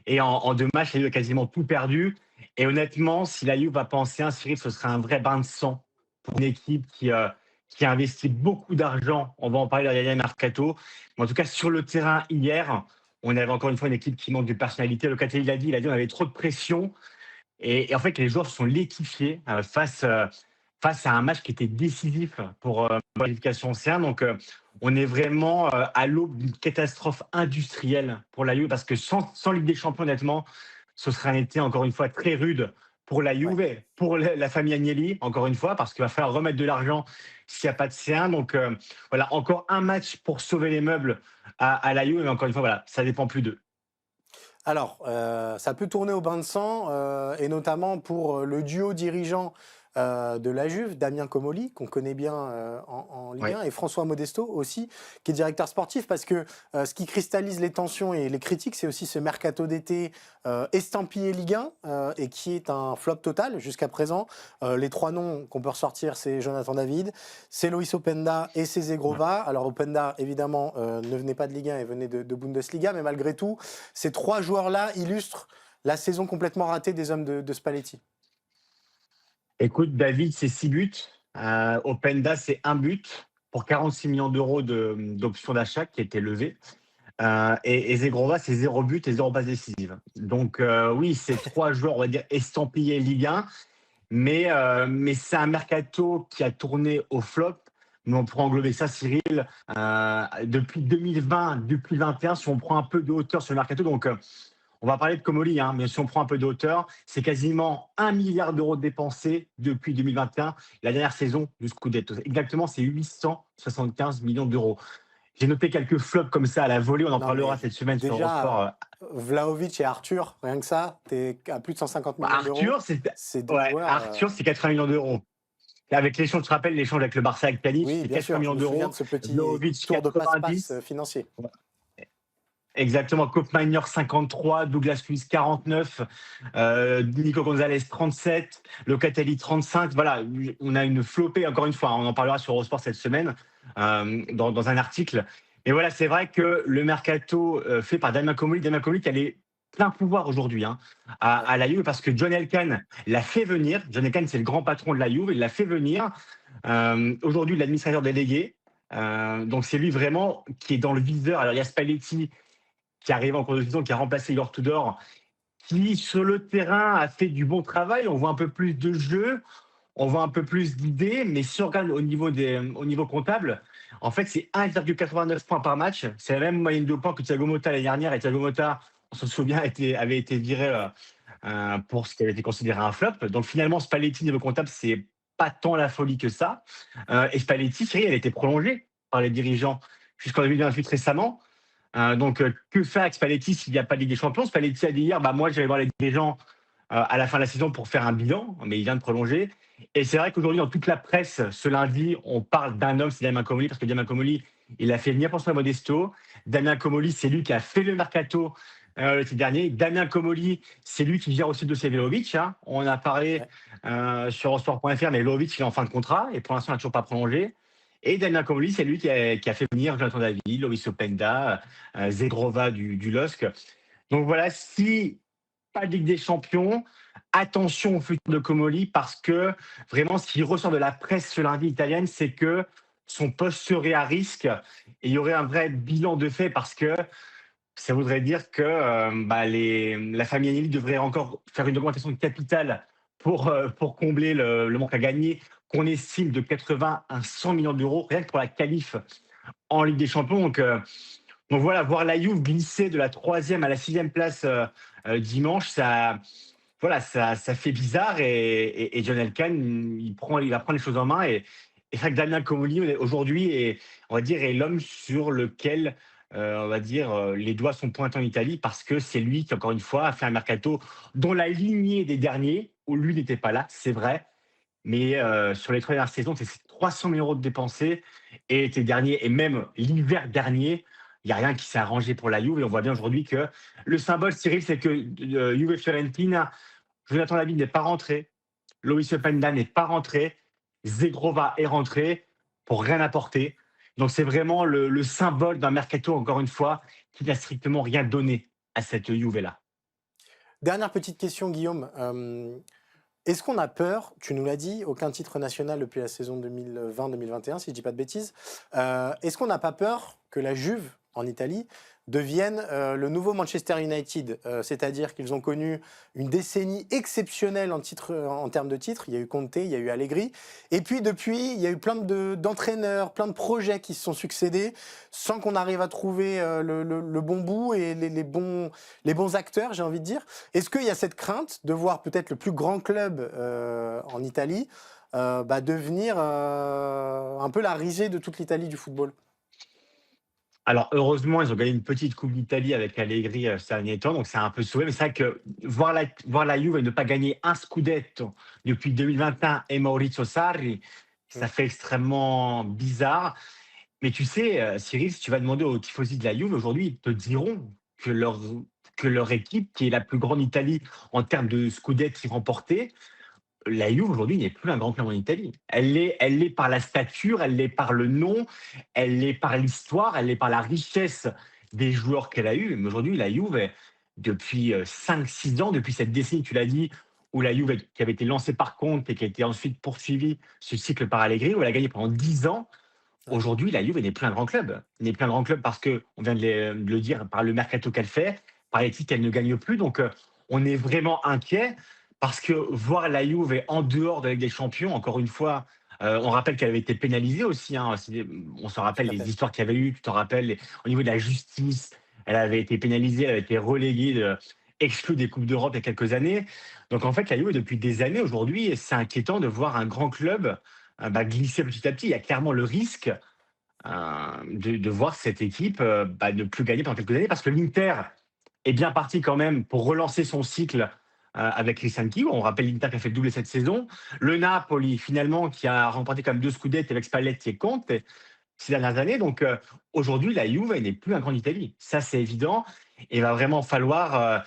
Et en deux matchs, la Juve a quasiment tout perdu. Et honnêtement, si la Juve va penser un Cyril, ce serait un vrai bain de sang pour une équipe qui a investi beaucoup d'argent. On va en parler dans le mercato. Mais en tout cas, sur le terrain hier, on avait encore une fois une équipe qui manque de personnalité. Locatelli l'a dit, il a dit on avait trop de pression. Et en fait, les joueurs se sont liquéfiés face à un match qui était décisif pour la qualification océane. Donc, on est vraiment à l'aube d'une catastrophe industrielle pour la Juve parce que sans Ligue des Champions, honnêtement, ce serait un été, encore une fois, très rude pour la Ouais. Juve, pour la famille Agnelli, encore une fois, parce qu'il va falloir remettre de l'argent s'il n'y a pas de C1. Donc, voilà, encore un match pour sauver les meubles à la Juve. Mais encore une fois, voilà, ça dépend plus d'eux. Alors, ça peut tourner au bain de sang, et notamment pour le duo dirigeant de la Juve, Damien Comolli, qu'on connaît bien en Ligue Oui. 1, et François Modesto aussi, qui est directeur sportif, parce que ce qui cristallise les tensions et les critiques, c'est aussi ce mercato d'été estampillé Ligue 1, et qui est un flop total jusqu'à présent. Les trois noms qu'on peut ressortir, c'est Jonathan David, c'est Loïs Openda et c'est Zegrova. Alors Openda, évidemment, ne venait pas de Ligue 1 et venait de Bundesliga, mais malgré tout, ces trois joueurs-là illustrent la saison complètement ratée des hommes de Spalletti. Écoute, David, c'est 6 buts. Openda, c'est 1 but pour 46 millions d'euros d'options d'achat qui étaient levées. Et Zegrova, c'est 0 but et 0 passe décisive. Donc, oui, c'est 3 joueurs, on va dire, estampillés Ligue 1. Mais c'est un mercato qui a tourné au flop. Mais on pourrait englober ça, Cyril, depuis 2020, depuis 2021, si on prend un peu de hauteur sur le mercato. Donc, on va parler de Comolli, hein, mais si on prend un peu de hauteur, c'est quasiment 1 milliard d'euros dépensés depuis 2021, la dernière saison du Scudetto. Exactement, c'est 875 millions d'euros. J'ai noté quelques flops comme ça à la volée, on en Non, parlera mais cette semaine sur déjà, Eurosport. Vlahovic et Arthur, rien que ça, t'es à plus de 150 millions d'euros. Arthur, C'est deux joueurs. Arthur, c'est 80 millions d'euros. Avec l'échange, tu te rappelles, l'échange avec le Barça avec Pjanic, Oui, c'est bien 80 sûr, je millions me souviens d'euros. de ce petit Vlahovic, tour de passe-passe 90. financier. Exactement, Koopmeiners 53, Douglas Luiz 49, Nico Gonzalez 37, Locatelli 35. Voilà, on a une flopée, encore une fois, on en parlera sur Eurosport cette semaine dans un article. Et voilà, c'est vrai que le mercato fait par Damien Comolli qui a les plein pouvoir aujourd'hui à la Juve parce que John Elkann l'a fait venir. John Elkann, c'est le grand patron de la Juve, il l'a fait venir. Aujourd'hui, l'administrateur délégué. Donc c'est lui vraiment qui est dans le viseur. Alors il y a Spalletti qui arrive en cours de saison, qui a remplacé Igor Tudor, qui sur le terrain a fait du bon travail. On voit un peu plus de jeu, on voit un peu plus d'idées, mais si on regarde au niveau comptable, en fait, c'est 1,89 points par match. C'est la même moyenne de points que Thiago Motta l'année dernière. Et Thiago Motta, on se souvient, avait été viré pour ce qui avait été considéré un flop. Donc finalement, Spalletti, niveau comptable, c'est pas tant la folie que ça. Et Spalletti, elle a été prolongée par les dirigeants jusqu'en 2028 récemment. Donc, que faire avec Spalletti s'il n'y a pas de Ligue des Champions? Spalletti a dit hier, moi, j'allais voir les dirigeants à la fin de la saison pour faire un bilan, mais il vient de prolonger. Et c'est vrai qu'aujourd'hui, dans toute la presse, ce lundi, on parle d'un homme, c'est Damien Comolli, parce que Damien Comolli, il a fait venir François Modesto. Damien Comolli, c'est lui qui a fait le mercato l'été dernier. Damien Comolli, c'est lui qui gère aussi le dossier Vlahovic. On a parlé sur Eurosport.fr, mais Vlahovic, il est en fin de contrat, et pour l'instant, il n'a toujours pas prolongé. Et Damien Comolli, c'est lui qui a fait venir Jonathan David, Loïs Openda, Zegrova du LOSC. Donc voilà, si pas de Ligue des Champions, attention au futur de Comolli parce que vraiment, ce qui ressort de la presse ce lundi italienne, c'est que son poste serait à risque et il y aurait un vrai bilan de fait parce que ça voudrait dire que la famille Agnelli devrait encore faire une augmentation de capital pour combler le manque à gagner qu'on estime de 80 à 100 millions d'euros, rien que pour la qualif en Ligue des Champions. Donc voilà, voir la Juve glisser de la 3e à la 6e place dimanche, ça fait bizarre. Et John Elkann, il va prendre les choses en main. Et c'est vrai que Damien Comolli, aujourd'hui, est l'homme sur lequel les doigts sont pointés en Italie parce que c'est lui qui, encore une fois, a fait un mercato dont la lignée des derniers, où lui n'était pas là, c'est vrai. Mais sur les 3 dernières saisons, c'est 300 000 € de dépensés et l'été dernier et même l'hiver dernier, il y a rien qui s'est arrangé pour la Juve et on voit bien aujourd'hui que le symbole, Cyril, c'est que, Juve Fiorentina, Jonathan David n'est pas rentré, Loïs Openda n'est pas rentré, Zegrova est rentré pour rien apporter. Donc c'est vraiment le symbole d'un mercato, encore une fois, qui n'a strictement rien donné à cette Juve-là. Dernière petite question, Guillaume. Est-ce qu'on a peur, tu nous l'as dit, aucun titre national depuis la saison 2020-2021, si je ne dis pas de bêtises. Est-ce qu'on n'a pas peur que la Juve, en Italie, devienne le nouveau Manchester United? C'est-à-dire qu'ils ont connu une décennie exceptionnelle en termes de titres. Il y a eu Conte, il y a eu Allegri. Et puis depuis, il y a eu plein d'entraîneurs, plein de projets qui se sont succédés sans qu'on arrive à trouver le bon bout et les bons acteurs, j'ai envie de dire. Est-ce qu'il y a cette crainte de voir peut-être le plus grand club en Italie devenir un peu la risée de toute l'Italie du football? Alors heureusement, ils ont gagné une petite coupe d'Italie avec Allegri, ces derniers temps, donc c'est un peu sauvé. Mais c'est vrai que voir la Juve et ne pas gagner un scudetto depuis 2021 et Maurizio Sarri, ça fait extrêmement bizarre. Mais tu sais, Cyril, si tu vas demander aux tifosi de la Juve aujourd'hui, ils te diront que leur équipe, qui est la plus grande Italie en termes de scudetti remportés, la Juve aujourd'hui n'est plus un grand club en Italie. Elle l'est par la stature, elle l'est par le nom, elle l'est par l'histoire, elle l'est par la richesse des joueurs qu'elle a eus. Mais aujourd'hui, la Juve, depuis 5-6 ans, depuis cette décennie, tu l'as dit, où la Juve qui avait été lancée par Conte et qui a été ensuite poursuivie ce cycle par Allegri, où elle a gagné pendant 10 ans. Ouais. Aujourd'hui, la Juve n'est plus un grand club. Elle n'est plus un grand club parce que, on vient de le dire, par le mercato qu'elle fait, par les titres qu'elle ne gagne plus. Donc, on est vraiment inquiet parce que voir la Juve en dehors de la Ligue des Champions, encore une fois, on rappelle qu'elle avait été pénalisée aussi. Hein. On se rappelle Tout à fait. les histoires qu'il y avait eu, tu t'en rappelles, au niveau de la justice, elle avait été pénalisée, elle avait été reléguée, exclue des Coupes d'Europe il y a quelques années. Donc en fait, la Juve, depuis des années aujourd'hui, c'est inquiétant de voir un grand club glisser petit à petit. Il y a clairement le risque de voir cette équipe ne plus gagner pendant quelques années parce que l'Inter est bien parti quand même pour relancer son cycle avec Cristante. On rappelle l'Inter qui a fait le doublé cette saison. Le Napoli, finalement, qui a remporté quand même 2 scudetti avec Spalletti et Conte ces dernières années. Donc aujourd'hui, la Juve elle n'est plus un grand Italie. Ça, c'est évident. Et il va vraiment falloir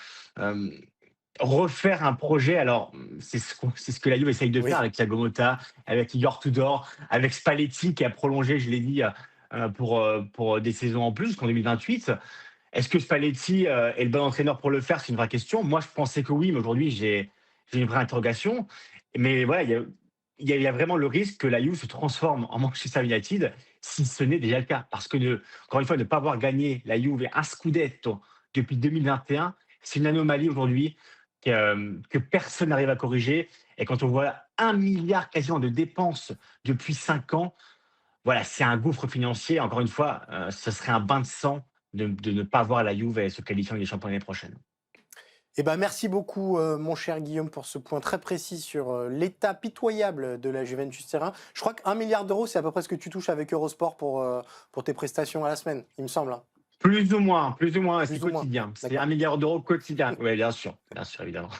refaire un projet. Alors, c'est ce que la Juve essaye de Oui. faire avec Thiago Motta, avec Igor Tudor, avec Spalletti qui a prolongé, je l'ai dit, pour des saisons en plus jusqu'en 2028. Est-ce que Spalletti est le bon entraîneur pour le faire? C'est une vraie question. Moi, je pensais que oui, mais aujourd'hui, j'ai une vraie interrogation. Mais voilà, il y a vraiment le risque que la Juve se transforme en Manchester United, si ce n'est déjà le cas. Parce que, encore une fois, ne pas avoir gagné la Juve un scudetto depuis 2021, c'est une anomalie aujourd'hui que personne n'arrive à corriger. Et quand on voit 1 milliard quasiment de dépenses depuis 5 ans, voilà, c'est un gouffre financier. Encore une fois, ce serait un bain de sang de ne pas voir la Juve se qualifier en Ligue des Champions l'année prochaine. Merci beaucoup, mon cher Guillaume, pour ce point très précis sur l'état pitoyable de la Juventus Turin. Je crois qu'1 milliard d'euros, c'est à peu près ce que tu touches avec Eurosport pour tes prestations à la semaine, il me semble. Hein. Plus ou moins, c'est Plus ou moins. quotidien. C'est D'accord. 1 milliard d'euros quotidien. Oui, bien sûr, évidemment.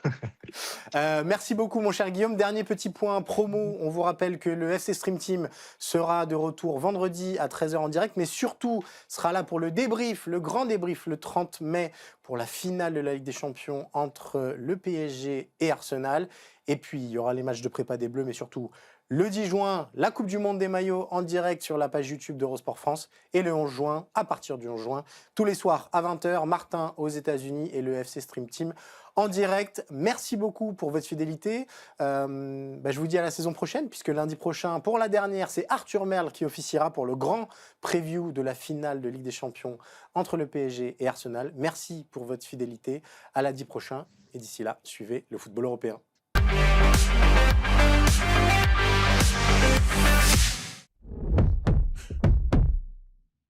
Merci beaucoup, mon cher Guillaume. Dernier petit point promo. On vous rappelle que le FC Stream Team sera de retour vendredi à 13h en direct, mais surtout sera là pour le débrief, le grand débrief, le 30 mai, pour la finale de la Ligue des Champions entre le PSG et Arsenal. Et puis, il y aura les matchs de prépa des Bleus, mais surtout le 10 juin, la Coupe du Monde des maillots en direct sur la page YouTube d'Eurosport France. Et le 11 juin, à partir du 11 juin, tous les soirs à 20h, Martin aux États-Unis et le FC Stream Team en direct. Merci beaucoup pour votre fidélité. Je vous dis à la saison prochaine, puisque lundi prochain, pour la dernière, c'est Arthur Merle qui officiera pour le grand preview de la finale de Ligue des Champions entre le PSG et Arsenal. Merci pour votre fidélité. À lundi prochain. Et d'ici là, suivez le football européen.